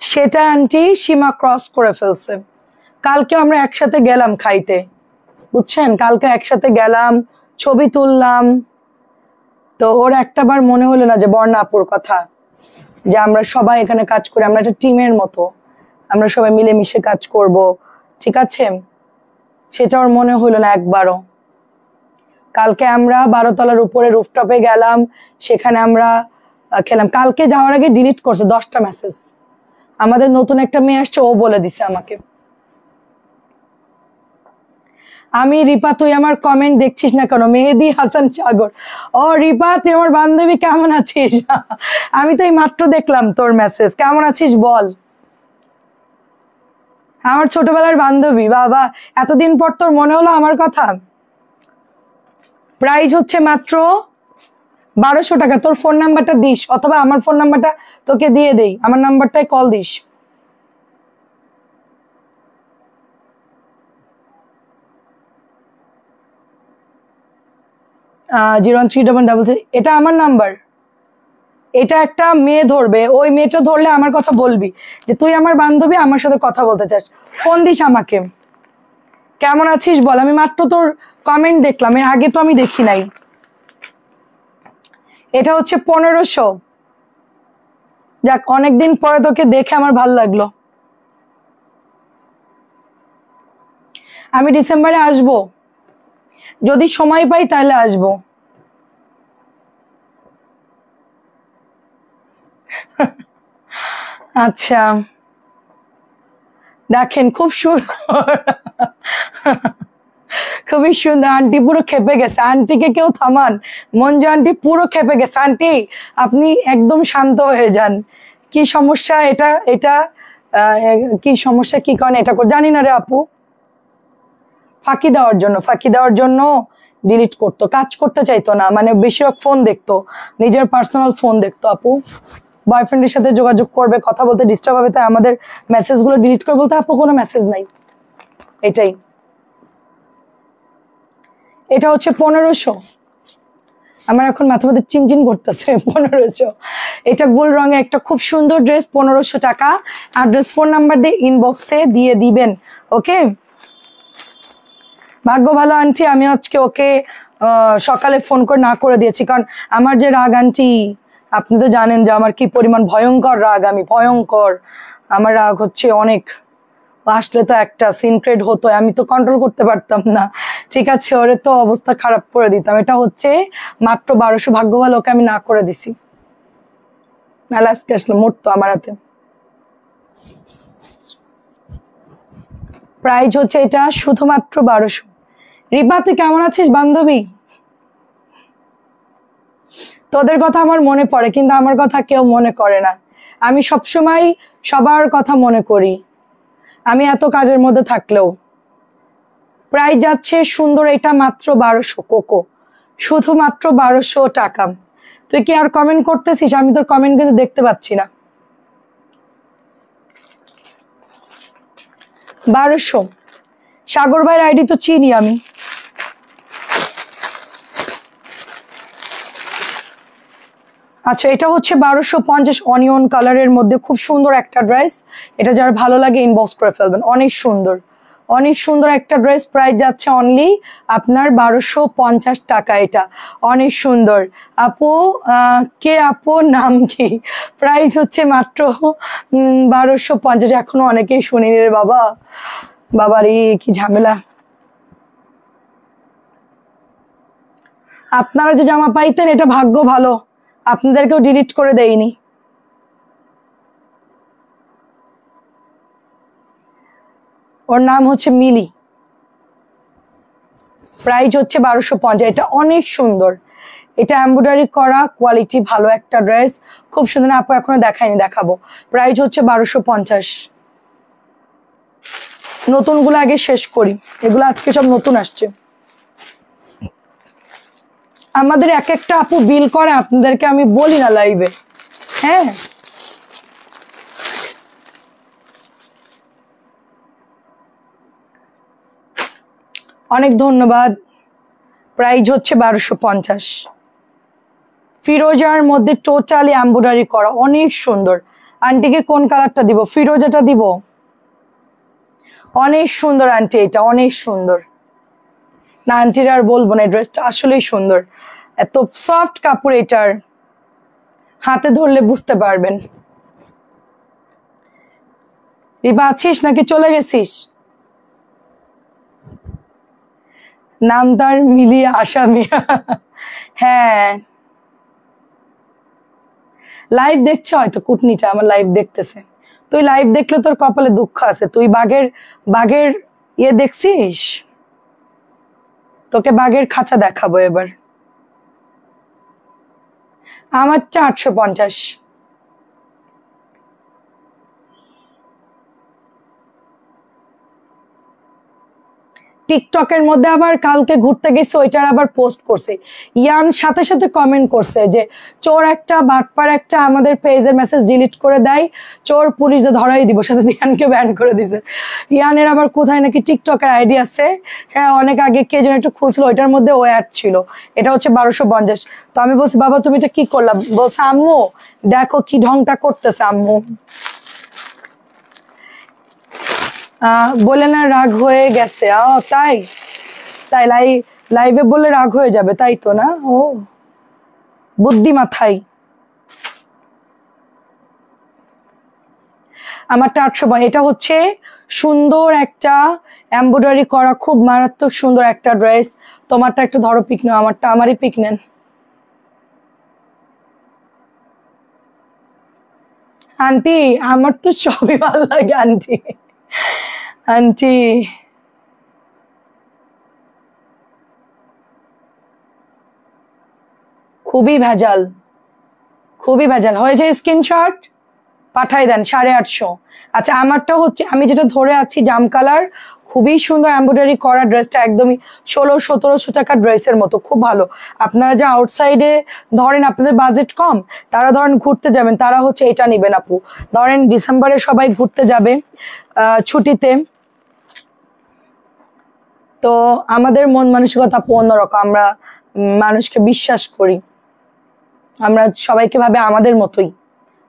সেটা আন্টি সীমা ক্রস করে ফেলছে। কালকে আমরা একসাথে গেলাম খাইতে, বুঝছেন, কালকে একসাথে গেলাম, ছবি তুললাম, তো ওর একটাবার মনে হলো না যে বর্ণা আপুর কথা, যে আমরা সবাই এখানে কাজ করি, আমরা একটা টিমের মতো, আমরা সবাই মিলেমিশে কাজ করব, ঠিক আছে, সেটা ওর মনে হলো না একবারও। কালকে আমরা 12 তলার উপরে রুফটপে গেলাম, সেখানে আমরা খেলাম। কালকে যাওয়ার আগে ডিলিট করছে 10টা মেসেজ, আমাদের নতুন একটা মেয়ে আসছে, ও বলে দিছে আমাকে। আমি রিপা, তুই আমার কমেন্ট দেখছিস না কেন? মেহেদি হাসান সাগর, ও রিপা তুই আমার বান্ধবী, কেমন আছিস? আমি তো এই মাত্র দেখলাম তোর মেসেজ, কেমন আছিস বল? আমার ছোটবেলার বান্ধবী, বাবা এতদিন পর তোর মনে হলো আমার কথা। প্রাইস হচ্ছে মাত্র 1200 টাকা। তোর ফোন নাম্বারটা দিস, অথবা আমার ফোন নাম্বারটা তোকে দিয়ে দেই, আমার নাম্বারটায় কল দিস। জিরো 333, এটা আমার নাম্বার। এটা একটা মেয়ে ধরবে, ওই মেয়েটা ধরলে আমার কথা বলবি যে তুই আমার বান্ধবী, আমার সাথে কথা বলতে চাস, ফোন দিস আমাকে। কেমন আছিস বল, আমি মাত্র তোর কমেন্ট দেখলাম, এর আগে তো আমি দেখি নাই। এটা হচ্ছে 1500। যাক, অনেকদিন পরে তোকে দেখে আমার ভাল লাগলো। আমি ডিসেম্বরে আসবো, যদি সময় পাই তাহলে আসবো। আচ্ছা, দেখেন খুব সুন্দর, খুবই সুন্দর। আন্টি পুরো খেপে গেছে, আন্টিকে কেউ থামান, মঞ্জু আন্টি পুরো খেপে গেছে। আন্টি আপনি একদম শান্ত হয়ে যান, কি সমস্যা? এটা এটা কি সমস্যা, কি কারণে এটা করে জানি না রে আপু। ফাঁকি দেওয়ার জন্য ডিলিট করতো, কাজ করতে চাইতো না, মানে বেশিরভাগ ফোন দেখতো, নিজের পার্সোনাল ফোন দেখতো আপু। বয়ফ্রেন্ডের সাথে যোগাযোগ করবে, কথা বলতে ডিস্টার্ব হবে, তাই আমাদের মেসেজগুলো ডিলিট করে বলতে আপু কোনো মেসেজ নাই। এটাই, এটা হচ্ছে 1500। আমার এখন মাথা মধ্যে চিনচিন করতেছে। 1500, এটা গোল রঙের একটা খুব সুন্দর ড্রেস, 1500 টাকা। অ্যাড্রেস ফোন নাম্বার দিয়ে ইনবক্সে দিয়ে দিবেন, ওকে। ভাগ্য ভালো আন্টি, আমি আজকে ওকে সকালে ফোন করে না করে দিয়েছি, কারণ আমার যে রাগ আন্টি, আপনি তো জানেন যে আমার কি পরিমাণ ভয়ঙ্কর রাগ, আমি ভয়ঙ্কর, আমার রাগ হচ্ছে অনেক, আসলে তো একটা সিনক্রেট হতো, আমি তো কন্ট্রোল করতে পারতাম না। ঠিক আছে, ওরে তো অবস্থা খারাপ করে দিতাম। এটা হচ্ছে মাত্র 1200, ভাগ্য ভালো ওকে আমি না করে দিছি, নাহলে আজকে আসলে মরতো আমার হাতে। প্রাইস হচ্ছে এটা শুধুমাত্র 1200। রিবা তুই কেমন আছিস বান্ধবী? তোদের কথা আমার মনে পড়ে, কিন্তু আমার কথা কেউ মনে করে না। আমি সবসময় সবার কথা মনে করি, আমি এত কাজের মধ্যে থাকলেও। প্রাইস যাচ্ছে সুন্দর, এটা মাত্র 1200 কোকো, শুধুমাত্র 1200 টাকা। তুই কি আর কমেন্ট করতেছিস? আমি তোর কমেন্ট কিন্তু দেখতে পাচ্ছি না। 1200, সাগর ভাইয়ের আইডি তো চিনি আমি। আচ্ছা, এটা হচ্ছে 1250 অনিয়ন কালারের মধ্যে খুব সুন্দর একটা ড্রেস। এটা যার ভালো লাগে ইনবক্স করে ফেলবেন, অনেক সুন্দর, অনেক সুন্দর একটা ড্রেস। প্রাইস যাচ্ছে অনলি আপনার 1250 টাকা। এটা অনেক সুন্দর আপু। কে আপু, নাম কি? প্রাইস হচ্ছে মাত্র 1250। এখনো অনেকেই শুনিনি রে বাবা, বাবারে কি ঝামেলা। আপনারা যে জামা পাইতেন, এটা ভাগ্য ভালো আপনাদেরকেও ডিলিট করে দেয়নি। ওর নাম হচ্ছে মিলি, প্রাইস হচ্ছে 1250। এটা অনেক সুন্দর, এটা এমব্রয়ডারি করা, কোয়ালিটি ভালো একটা ড্রেস, খুব সুন্দর। আপু এখনো দেখাইনি, দেখাবো। প্রাইস হচ্ছে 1250। নতুনগুলো আগে শেষ করি, এগুলো আজকে সব নতুন আসছে। আমাদের এক একটা আপু বিল করে, আপনাদেরকে আমি বলি না লাইভে। হ্যাঁ, অনেক ধন্যবাদ। প্রাইস হচ্ছে 1250। ফিরোজার মধ্যে টোটালি এমব্রয়ডারি করা, অনেক সুন্দর। আন্টিকে কোন কালারটা দিব? ফিরোজাটা দিব? অনেক সুন্দর আন্টি, এটা অনেক সুন্দর। না আন্টির আর বলবো না, ড্রেসটা আসলেই সুন্দর, এত সফট কাপড়, এটার হাতে ধরলে বুঝতে পারবেন। রিবা আছিস নাকি চলে গেছিস? নাম তার মিলিয়ে আসামি। হ্যাঁ, লাইভ দেখছে হয়তো, কুটনিটা আমার লাইভ দেখতেছে। তুই লাইভ দেখলে তোর কপালে দুঃখ আছে, তুই বাঘের বাঘের ইয়ে দেখছিস? তোকে বাঘের খাঁচা দেখাবো এবার। আমারটা 850। টিকটকের মধ্যে আবার কালকে ঘুরতে গেছে, ওইটার আবার পোস্ট করছে। ইয়ান সাথে সাথে কমেন্ট করছে যে চোর একটা, বাটপার একটা, আমাদের পেজের মেসেজ ডিলিট করে দেয়, চোর পুলিশ ধরাই দিব, সাথে ইয়ানকে ব্যান করে দিছে। ইয়ানের আবার কোথায় নাকি টিকটকের আইডি আছে, হ্যাঁ অনেক আগে কে যেন একটু খুঁজলো, ওইটার মধ্যে ও অ্যাড ছিল। এটা হচ্ছে 1250। তো আমি বলছি বাবা তুমি এটা কি করলাম? বলছে আম্মু দেখো কি ঢংটা করতেছে আম্মু। বলে না রাগ হয়ে গেছে, তাই তাই লাইভে বলে রাগ হয়ে যাবে, তাই তো না? ও বুদ্ধি মাথায়। আমারটা 850। এটা হচ্ছে সুন্দর একটা এমব্রয়ডারি করা, খুব মারাত্মক সুন্দর একটা ড্রেস। তোমারটা একটু ধরো পিক নেও, আমারটা আমারই পিক নেন। আন্টি আমার তো সবই ভালো লাগে আন্টি। আন্টি খুবই ভেজাল, খুবই ভেজাল। হয়েছে স্ক্রিনশট? পাঠাই দেন 850। আচ্ছা আমারটা হচ্ছে আমি যেটা ধরে আছি জাম কালার, খুবই সুন্দর এমব্রয়ডারি করা ড্রেসটা, একদমই 1600-1700 টাকা ড্রেসের মতো, খুব ভালো। আপনারা যে আউটসাইডে ধরেন আপনাদের বাজেট কম, তারা ধরেন ঘুরতে যাবেন, তারা হচ্ছে এটা নিবেন আপু। ধরেন ডিসেম্বরে সবাই ঘুরতে যাবে ছুটিতে, তো আমাদের মন মানসিকতা আপু অন্যরকম, আমরা মানুষকে বিশ্বাস করি, আমরা সবাইকে ভাবে আমাদের মতোই,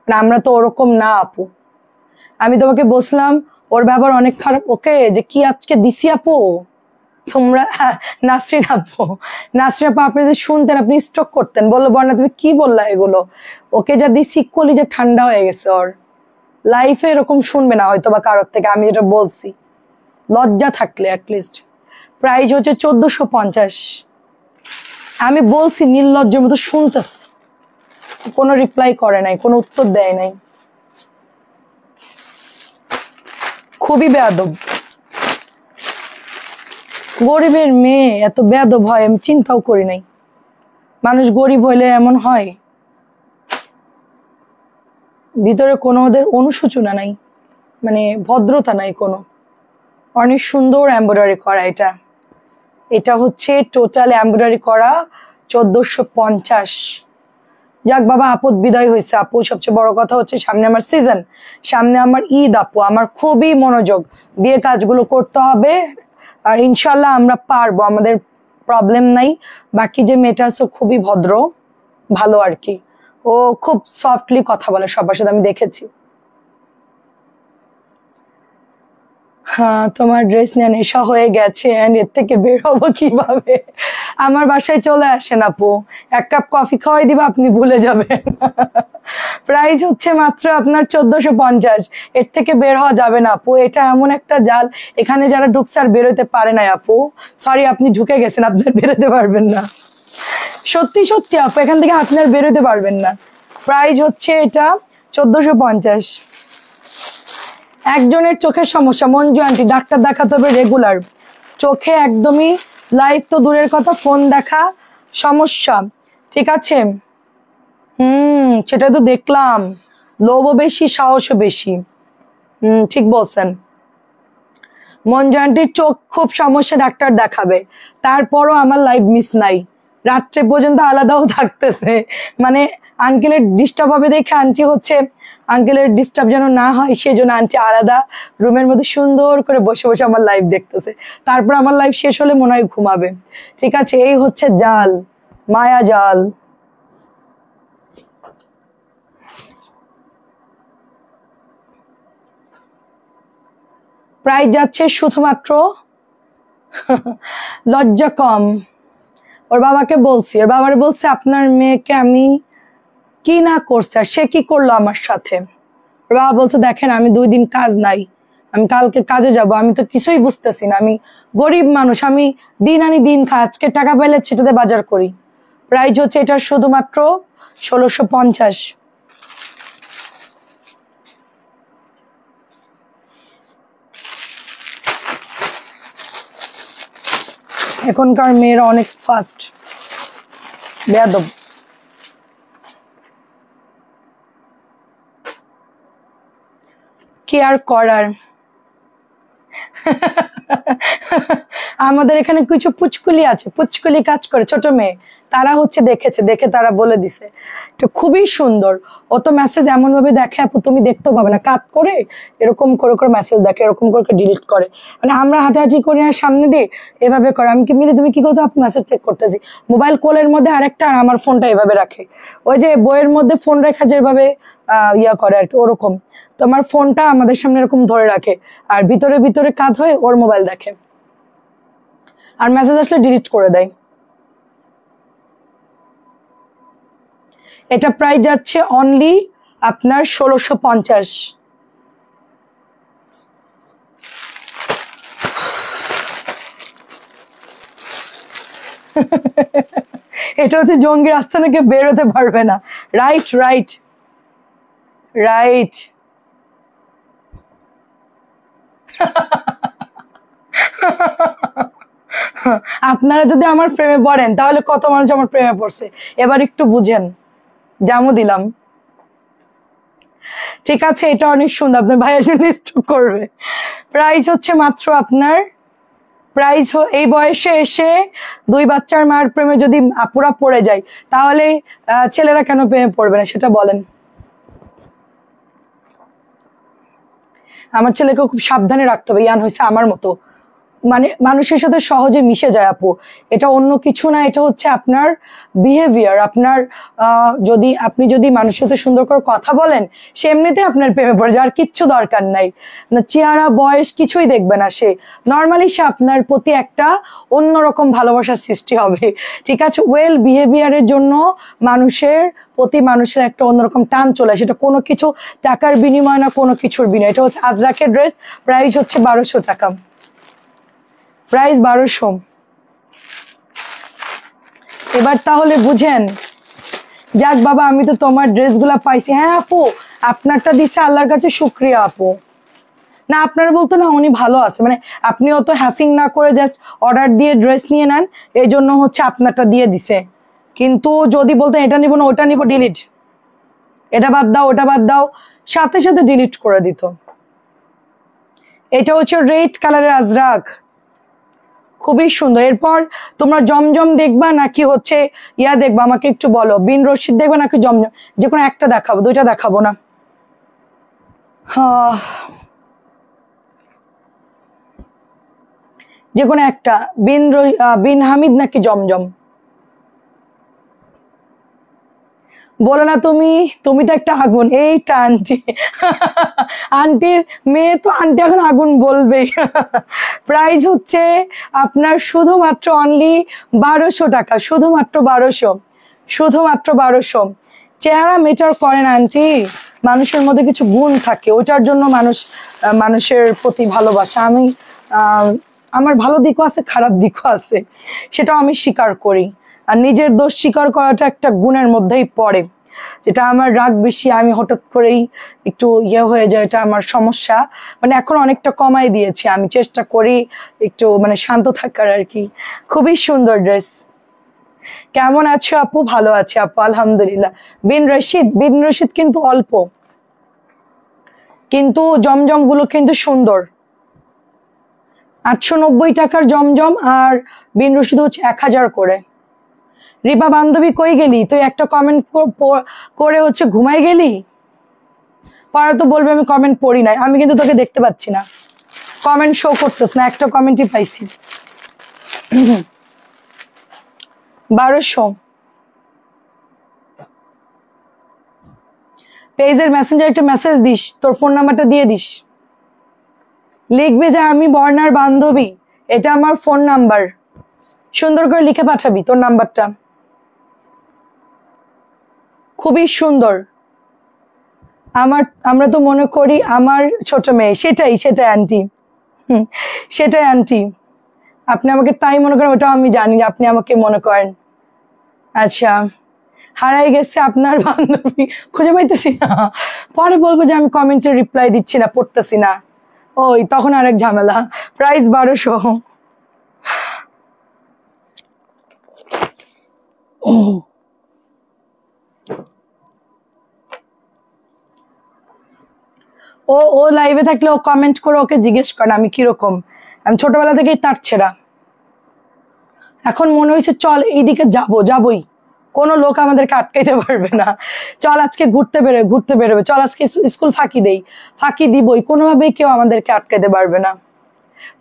আমরা তো ওরকম না আপু। আমি তোমাকে বলছিলাম ওর ব্যবহার অনেক খারাপ, ওকে যে কি আজকে দিছি আপু তোমরা, নাসরিন আপু, নাসরিন আপু আপনি যদি শুনতেন আপনি স্ট্রোক করতেন, বললো বর্ণা তুমি কি বললা এগুলো, ওকে যা দিছি কলি যে ঠান্ডা হয়ে গেছে, ওর লাইফে এরকম শুনবে না হয়তো বা কারোর থেকে, আমি যেটা বলছি, লজ্জা থাকলে অ্যাটলিস্ট। প্রাইস হচ্ছে 1450। আমি বলছি নির্লজ্জের মতো শুনতেছে, কোনো রিপ্লাই করে নাই, কোনো উত্তর দেয় নাই, খুবই বেয়াদব। গরিবের মেয়ে এত বেয়াদব হয় আমি চিন্তাও করি নাই। মানুষ গরিব হইলে এমন হয়, ভিতরে কোনো ওদের অনুশোচনা নাই, মানে ভদ্রতা নাই কোনো। অনেক সুন্দর এমব্রয়ডারি করা এটা, এটা হচ্ছে টোটাল এমব্রয়ডারি করা 1450। যাক বাবা, আপদ বিদায় হয়েছে আপু। সবচেয়ে বড় কথা হচ্ছে সামনে আমার সিজন, সামনে আমার ঈদ আপু, আমার খুবই মনোযোগ দিয়ে কাজগুলো করতে হবে, আর ইনশাল্লাহ আমরা পারবো, আমাদের প্রবলেম নাই। বাকি যে মেয়েটা আছে খুবই ভদ্র, ভালো আর কি, ও খুব সফটলি কথা বলে সবার সাথে, আমি দেখেছি। হ্যাঁ তোমার ড্রেস নিয়ে নেশা হয়ে গেছে, এর থেকে বের হবো কিভাবে? আমার বাসায় চলে আসেন আপু, 1 কাপ কফি খাওয়াই দিবা, আপনি ভুলে যাবেন। প্রাইস হচ্ছে মাত্র আপনার 1450, এর থেকে বের হওয়া যাবে না আপু, এটা এমন একটা জাল, এখানে যারা ঢুকছে আর বেরোতে পারে না আপু, সরি আপনি ঢুকে গেছেন, আপনার বেরোতে পারবেন না, সত্যি সত্যি আপু, এখান থেকে আপনি আর বেরোতে পারবেন না। প্রাইস হচ্ছে এটা 1450। একজনের চোখের সমস্যা, মঞ্জু আন্টি, ডাক্তার দেখাতে হবে রেগুলার, চোখে একদমই, লাইভ তো দূরের কথা, ফোন দেখা সমস্যা, ঠিক আছে? সেটা তো দেখলাম, লোভও বেশি সাহসও বেশি, ঠিক বলছেন। মঞ্জু আন্টির চোখ খুব সমস্যা, ডাক্তার দেখাবে, তারপরও আমার লাইভ মিস নাই, রাত্রে পর্যন্ত আলাদাও থাকতেছে, মানে আঙ্কেলের ডিস্টার্ব হবে দেখে আনটি হচ্ছে, আঙ্কেলের ডিস্টার্ব যেন না হয় সেজন্য আনটি আলাদা রুমের মধ্যে সুন্দর করে বসে বসে আমার লাইভ দেখতেছে, তারপর আমার লাইভ শেষ হলে মনে হয় ঘুমাবে, ঠিক আছে? এই হচ্ছে জাল, মায়া জাল। প্রাইস যাচ্ছে শুধুমাত্র, লজ্জা কম, ওর বাবাকে বলছি, ওর বাবারে বলছে আপনার মেয়েকে আমি কি না করছে, আর সে কি করলো আমার সাথে। ওর বাবা বলছে দেখেন আমি 2 দিন কাজ নাই, আমি কালকে কাজে যাব, আমি তো কিছুই বুঝতেছি না, আমি গরিব মানুষ, আমি দিন আনি দিন খাই, আজকে টাকা পেলে সেটাতে বাজার করি। প্রাইস হচ্ছে এটা শুধুমাত্র 1650। এখনকার মেয়েরা অনেক ফাস্ট, বেয়াদব। কি আর করার, আমাদের এখানে কিছু পুচকুলি আছে, পুচকুলি কাজ করে, ছোট মেয়ে, তারা হচ্ছে দেখেছে, দেখে তারা বলে দিছে এটা খুবই সুন্দর। ও তো মেসেজ এমন ভাবে দেখে আপু তুমি দেখতেও পাবে না, কাট করে এরকম করে করে মেসেজ দেখে, এরকম করে ডিলিট করে, মানে আমরা হাঁটাহাঁটি করে আর সামনে দিয়ে এভাবে করে, আমি কি মিলে তুমি কি করতো আপু মেসেজ চেক করতেছি, মোবাইল কোলের মধ্যে আরেকটা, আর আমার ফোনটা এভাবে রাখে, ওই যে বইয়ের মধ্যে ফোন রেখা যেভাবে ইয়া করে আর কি, ওরকম। তো আমার ফোনটা আমাদের সামনে এরকম ধরে রাখে, আর ভিতরে ভিতরে কাজ হয়ে ওর মোবাইল দেখে, আর মেসেজ আসলে ডিলিট করে দেয়। এটা প্রাইস যাচ্ছে অনলি আপনার 1650। এটা হচ্ছে জঙ্গি রাস্তা নাকি বেরোতে পারবে না, রাইট রাইট রাইট। আপনারা যদি আমার প্রেমে পড়েন তাহলে কত মানুষ আমার প্রেমে পড়ছে, এবার একটু বুঝেন, জামু দিলাম। ঠিক আছে, এটা অনেক সুন্দর, আপনার ভাই আসলে স্টক করবে। প্রাইস হচ্ছে মাত্র আপনার, প্রাইস এই বয়সে এসে 2 বাচ্চার মার প্রেমে যদি আপুরা পড়ে যায়, তাহলে ছেলেরা কেন প্রেমে পড়বে না সেটা বলেন। আমার ছেলেকে খুব সাবধানে রাখতে হবে, ইয়ান হয়েছে আমার মতো, মানে মানুষের সাথে সহজে মিশে যায় আপু। এটা অন্য কিছু না, এটা হচ্ছে আপনার বিহেভিয়ার। আপনার যদি মানুষের সাথে সুন্দর করে কথা বলেন, সে এমনিতে আপনার প্রেমে পড়ে যায়, আর কিচ্ছু দরকার নাই। না চেহারা বয়স কিছুই দেখবে না, সে নর্মালি সে আপনার প্রতি একটা অন্যরকম ভালোবাসার সৃষ্টি হবে। ঠিক আছে, ওয়েল বিহেভিয়ারের জন্য মানুষের প্রতি মানুষের একটা অন্যরকম টান চলে, সেটা কোনো কিছু টাকার বিনিময় না, কোনো কিছুর বিনিময়। এটা হচ্ছে আজরাকের ড্রেস, প্রাইস হচ্ছে 1200 টাকা, প্রাইস 1200। এবার তাহলে বুঝেন, যাক বাবা আমি তো তোমার ড্রেসগুলা পাইছি। হ্যাঁ আপু, আপনারটা দিছে, আল্লাহর কাছে শুক্রিয়া আপু। না আপনার বলতো না, উনি ভালো আছে, মানে আপনি অত হ্যাসিং না করে জাস্ট অর্ডার দিয়ে ড্রেস নিয়ে নেন, এই জন্য হচ্ছে আপনারটা দিয়ে দিছে। কিন্তু যদি বলতেন এটা নিব না ওটা নিব, ডিলিট, এটা বাদ দাও ওটা বাদ দাও, সাথে সাথে ডিলিট করে দিত। এটা হচ্ছে রেড কালারের আজরাক, খুবই সুন্দর। এরপর তোমরা জমজম দেখবা নাকি হচ্ছে ইয়া দেখবা, আমাকে একটু বলো, বিন রশিদ দেখবা নাকি জমজম? যে কোনো একটা দেখাবো, দুইটা দেখাবো না। যে কোনো একটা, বিন হামিদ নাকি জমজম? বলো না তুমি, তুমি তো একটা আগুন। এইটা আন্টি, আন্টির মেয়ে তো, আন্টি এখন আগুন বলবেই। প্রাইস হচ্ছে আপনার শুধুমাত্র অনলি 1200 টাকা, শুধুমাত্র 1200, শুধুমাত্র 1200। চেহারা মেটার করে না আন্টি, মানুষের মধ্যে কিছু গুণ থাকে, ওটার জন্য মানুষের প্রতি ভালোবাসা। আমার ভালো দিকও আছে, খারাপ দিকও আছে, সেটাও আমি স্বীকার করি। আর নিজের দোষ স্বীকার করাটা একটা গুণের মধ্যেই পড়ে। যেটা আমার রাগ বেশি, আমি হঠাৎ করেই একটু হয়ে যায়, এটা আমার সমস্যা। মানে এখন অনেকটা কমাই দিয়েছি, আমি চেষ্টা করি একটু মানে শান্ত থাকার আর কি। খুবই সুন্দর ড্রেস। কেমন আছো আপু? ভালো আছে আপু, আলহামদুলিল্লাহ। বিন রশিদ কিন্তু অল্প, কিন্তু জমজম গুলো কিন্তু সুন্দর। 890 টাকার জমজম, আর বিন রশিদ হচ্ছে 1000 করে। রিপা বান্ধবী কই গেলি তুই? একটা কমেন্ট করে হচ্ছে ঘুমাই গেলি? পরে তো বলবে আমি কমেন্ট পড়ি নাই। আমি কিন্তু তোকে দেখতে পাচ্ছি না, কমেন্ট শো করতেছ না, একটা কমেন্টই পাইছি। 1200। পেজের মেসেঞ্জার একটা মেসেজ দিস, তোর ফোন নাম্বারটা দিয়ে দিস, লিখবে যে আমি বর্ণার বান্ধবী, এটা আমার ফোন নাম্বার, সুন্দর করে লিখে পাঠাবি তোর নাম্বারটা। খুবই সুন্দর। আমরা তো মনে করি আমার ছোট মেয়ে, সেটাই আন্টি, সেটাই আন্টি। আপনি আমাকে তাই মনে করেন, ওটাও আমি জানি আপনি আমাকে মনে করেন। আচ্ছা, হারাই গেছে আপনার বান্ধবী, খুঁজে পাইতেছি না, পরে বলবো যে আমি কমেন্টে রিপ্লাই দিচ্ছি না, পড়তেছি না, ওই তখন আরেক ঝামেলা। প্রাইস 1200। ও লাইভে থাকলে ও কমেন্ট করে ওকে জিজ্ঞেস করেন আমি কিরকম। আমি ছোটবেলা থেকেই তার ছেঁড়া, এখন মনে হয়েছে চল এইদিকে যাবই, কোনো লোক আমাদেরকে আটকাইতে পারবে না। চল আজকে ঘুরতে বেরোবে, চল আজকে স্কুল ফাঁকি দিবই, কোনোভাবেই কেউ আমাদেরকে আটকাইতে পারবে না।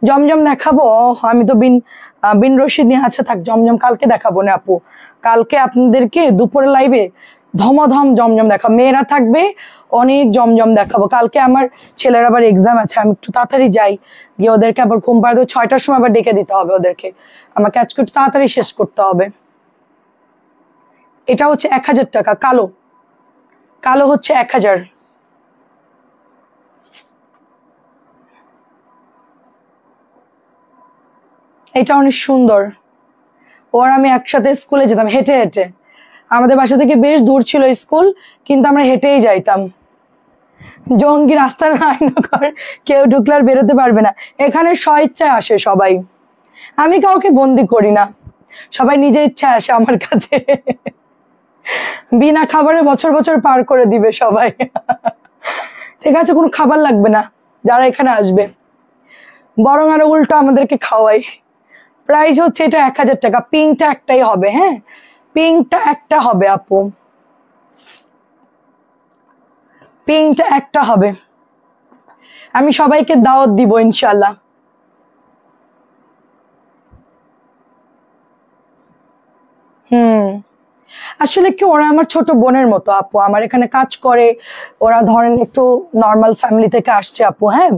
জমজম দেখাবো? আমি তো বিন রশিদ নিয়ে, আচ্ছা থাক, জমজম কালকে দেখাবো না আপু, কালকে আপনাদেরকে দুপুরে লাইভে ধমাধম জমজম দেখাবো, মেয়েরা থাকবে, অনেক জমজম দেখাবো। কালকে আমার ছেলের আবার এক্সাম আছে, আমি একটু তাড়াতাড়ি যাই, গিয়ে ওদেরকে আবার ঘুম পাড়াতে 6টার সময় আবার ডেকে দিতে হবে ওদেরকে, আমাকে আজকে একটু তাড়াতাড়ি শেষ করতে হবে। এটা হচ্ছে 1000 টাকা, কালো হচ্ছে 1000। এটা অনেক সুন্দর। ওর আমি একসাথে স্কুলে যেতাম হেঁটে হেঁটে, আমাদের বাসা থেকে বেশ দূর ছিল স্কুল, কিন্তু আমরা হেঁটেই যাইতাম। জঙ্গি রাস্তার আইনগর, কেউ ঢুকলে আর বেরোতে পারবে না, এখানে স্বইচ্ছায় আসে সবাই, আমি কাউকে বন্দি করি না, সবাই নিজের ইচ্ছায় আসে আমার কাছে, বিনা খাবারে বছর বছর পার করে দিবে সবাই। ঠিক আছে, কোনো খাবার লাগবে না যারা এখানে আসবে, বরং আরো উল্টো আমাদেরকে খাওয়াই। প্রাইস হচ্ছে এটা 1000 টাকা। পিঙ্কটা একটাই হবে, হ্যাঁ পিঙ্কটা একটা হবে আপু, পিঙ্কটা একটা হবে। আমি সবাইকে দাওয়াত দিব ইনশাল্লাহ। হুম, আসলে কি ওরা আমার ছোট বোনের মতো আপু, আমার এখানে কাজ করে। ওরা ধরেন একটু নর্মাল ফ্যামিলি থেকে আসছে আপু, হ্যাঁ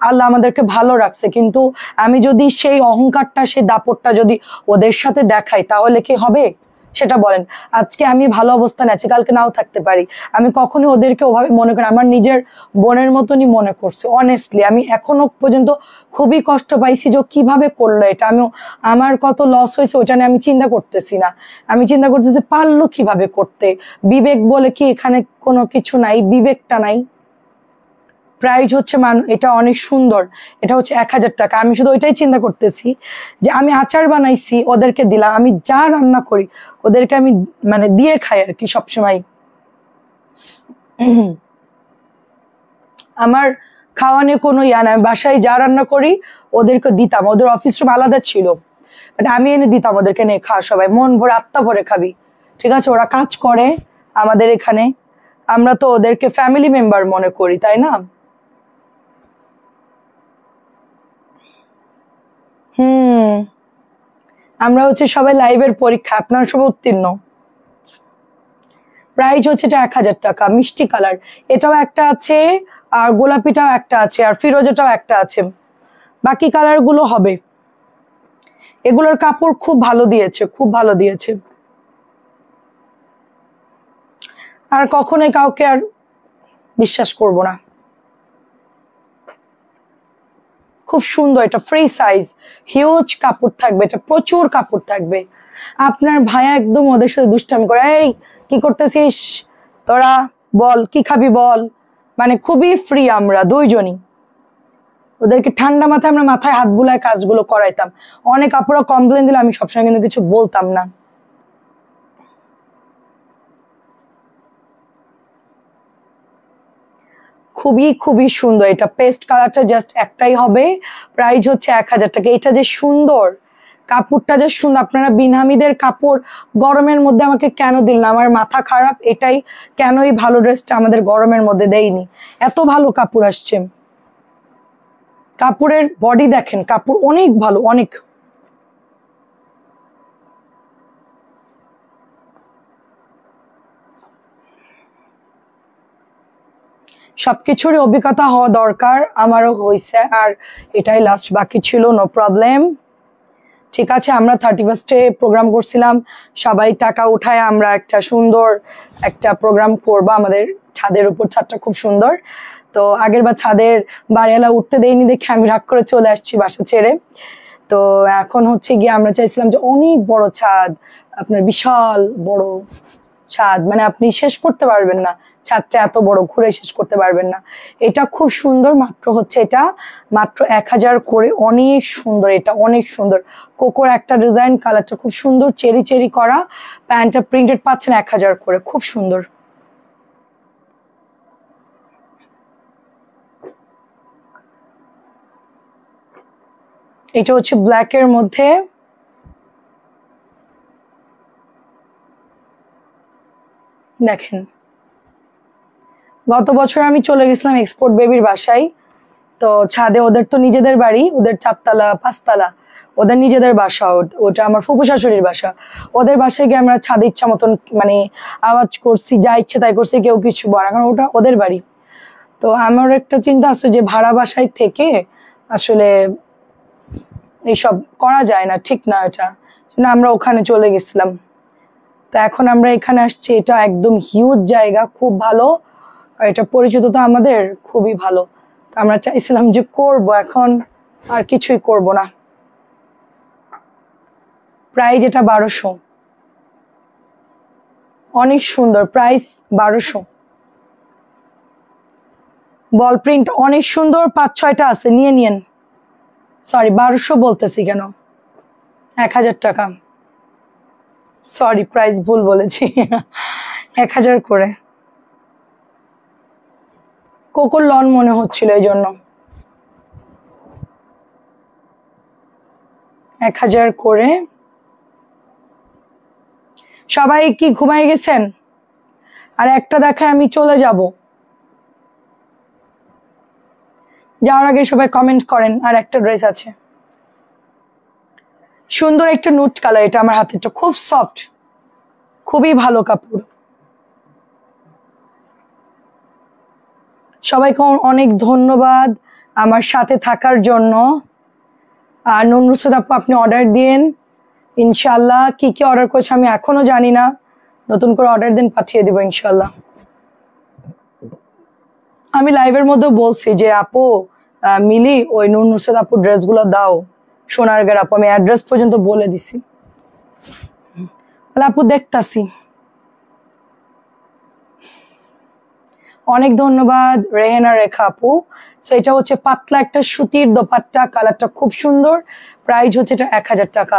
আল্লাহ আমাদেরকে ভালো রাখছে, কিন্তু আমি যদি সেই অহংকারটা সেই দাপটটা যদি ওদের সাথে দেখাই তাহলে কি হবে সেটা বলেন। আজকে আমি ভালো অবস্থানে আছি, কালকে নাও থাকতে পারি। আমি কখনো ওদেরকে ওভাবে মনে করি, আমার নিজের বোনের মতনই মনে করছি। অনেস্টলি আমি এখনো পর্যন্ত খুবই কষ্ট পাইছি যে কিভাবে করলো এটা। আমি আমার কত লস হয়েছে ওটা নিয়ে আমি চিন্তা করতেছি না, আমি চিন্তা করতেছি পারলো কিভাবে করতে। বিবেক বলে কি এখানে কোনো কিছু নাই, বিবেকটা নাই। প্রাইস হচ্ছে এটা অনেক সুন্দর, এটা হচ্ছে 1000 টাকা। আমি শুধু ওইটাই চিন্তা করতেছি যে আমি আচার বানাইছি ওদেরকে দিলাম, আমি যা রান্না করি ওদেরকে আমি মানে দিয়ে খাই আর কি সবসময়। আমার খাওয়া নিয়ে কোনো ইয়া না, আমি বাসায় যা রান্না করি ওদেরকে দিতাম, ওদের অফিস রুম আলাদা ছিল, বাট আমি এনে দিতাম ওদেরকে, নিয়ে খা সবাই মন ভরে আত্মা ভরে খাবি। ঠিক আছে, ওরা কাজ করে আমাদের এখানে, আমরা তো ওদেরকে ফ্যামিলি মেম্বার মনে করি, তাই না? হুম, আমরা হচ্ছে সবাই লাইভের পরীক্ষা, আপনারা সবাই উত্তীর্ণ। প্রাইস হচ্ছে এটা 1000 টাকা। মিষ্টি কালার এটাও একটা আছে, আর গোলাপিটাও একটা আছে, আর ফিরোজাটাও একটা আছে, বাকি কালার গুলো হবে। এগুলোর কাপড় খুব ভালো দিয়েছে, খুব ভালো দিয়েছে। আর কখনোই কাউকে আর বিশ্বাস করব না। খুব সুন্দর, এটা ফ্রি সাইজ, হিউজ কাপড় থাকবে, এটা প্রচুর কাপড় থাকবে। আপনার ভাইয়া একদম ওদের সাথে দুষ্টামি করে, এই কি করতেছিস তোরা, বল কি খাবি বল। মানে খুবই ফ্রি আমরা দুইজনই, ওদেরকে ঠান্ডা মাথায় আমরা মাথায় হাত বুলায় কাজগুলো করাইতাম। অনেক আপুরা কমপ্লেন দিলে আমি সবসময় কিন্তু কিছু বলতাম না। খুবই খুবই সুন্দর, এটা পেস্ট কালারটা জাস্ট একটাই হবে। প্রাইস হচ্ছে 1000 টাকা। এটা যে সুন্দর, কাপড়টা যে সুন্দর। আপনারা বিনহামিদের কাপড় গরমের মধ্যে আমাকে কেন দিল না, আমার মাথা খারাপ এটাই, কেন এই ভালো ড্রেসটা আমাদের গরমের মধ্যে দেয়নি। এত ভালো কাপড় আসছে, কাপড়ের বডি দেখেন, কাপড় অনেক ভালো, অনেক। সবকিছুরই অভিজ্ঞতা হওয়া দরকার, আমারও হয়েছে, আর এটাই লাস্ট বাকি ছিল, নো প্রবলেম। ঠিক আছে, আমরা 31 প্রোগ্রাম করছিলাম, সবাই টাকা উঠায় আমরা একটা সুন্দর একটা প্রোগ্রাম করবো আমাদের ছাদের উপর। ছাদটা খুব সুন্দর, তো আগের বার ছাদের বাড়িওয়ালা উঠতে দেয়নি দেখে আমি রাগ করে চলে আসছি বাসা ছেড়ে। তো এখন হচ্ছে গিয়ে আমরা চাইছিলাম যে অনেক বড় ছাদ, আপনার বিশাল বড় ছাদ, মানে আপনি শেষ করতে পারবেন না, ছাদটা এত বড় ঘুরে শেষ করতে পারবেন না। এটা খুব সুন্দর, মাত্র হচ্ছে এটা মাত্র 1000 করে, অনেক সুন্দর, এটা অনেক সুন্দর। কোকোর একটা ডিজাইন, কালারটা খুব সুন্দর, চেরি চেরি করা, প্যান্টটা প্রিন্টেড পাচ্ছেন 1000 করে, খুব সুন্দর। এটা হচ্ছে ব্ল্যাক এর মধ্যে, দেখেন গত বছর আমি চলে গেছিলাম এক্সপোর্ট বেবির বাসায়, তো ছাদে, ওদের তো নিজেদের বাড়ি, ওদের 4 তলা 5 তলা, ওদের নিজেদের বাসা, ওটা আমার ফুফু শাশুড়ির বাসা। ওদের বাসায় গিয়ে আমরা ছাদে ইচ্ছা মতন মানে আওয়াজ করছি, যা ইচ্ছে তাই করছি, কেউ কিছু বলে না, কারণ ওটা ওদের বাড়ি। তো আমার একটা চিন্তা আছে যে ভাড়া বাসায় থেকে আসলে এইসব করা যায় না, ঠিক না এটা, না আমরা ওখানে চলে গেছিলাম। তো এখন আমরা এখানে আসছি, এটা একদম হিউজ জায়গা, খুব ভালো, আর এটা পরিচিত তো আমাদের খুবই ভালো। তো আমরা চাইছিলাম যে করব, এখন আর কিছুই করব না। প্রাইস এটা 1200, অনেক সুন্দর, প্রাইস 1200। বল প্রিন্ট অনেক সুন্দর, 5-6টা আছে, নিয়ে নিয়েন। সরি 1200 বলতেছি কেন, 1000 টাকা, সরি প্রাইস ভুল বলেছি। 1000 করে। কোকোর লন মনে হচ্ছিল, এই জন্য 1000 করে। সবাই কি ঘুমাই গেছেন? আর একটা দেখায় আমি চলে যাব। যাওয়ার আগে সবাই কমেন্ট করেন। আর একটা ড্রেস আছে, সুন্দর একটা নুট কালার, এটা আমার হাতেরটা খুব সফট, খুবই ভালো কাপড়। সবাইকে অনেক ধন্যবাদ আমার সাথে থাকার জন্য। আর নুসরাত আপু, আপনি অর্ডার দিন ইনশাল্লাহ। কি কি অর্ডার করেছে আমি এখনো জানি না, নতুন করে অর্ডার দিন, পাঠিয়ে দিব ইনশাল্লাহ। আমি লাইভের মধ্যে বলছি যে আপু মিলি ওই নুসরাত আপুর ড্রেসগুলো দাও, সোনারগাঁর আপু, আমি অ্যাড্রেস পর্যন্ত বলে দিছি। আপু দেখতাছি। অনেক ধন্যবাদ রেহেনা রেখা আপু। সো এটা হচ্ছে পাতলা একটা সুতির দোপাট্টা, কালারটা খুব সুন্দর, প্রাইস হচ্ছে এটা 1000 টাকা।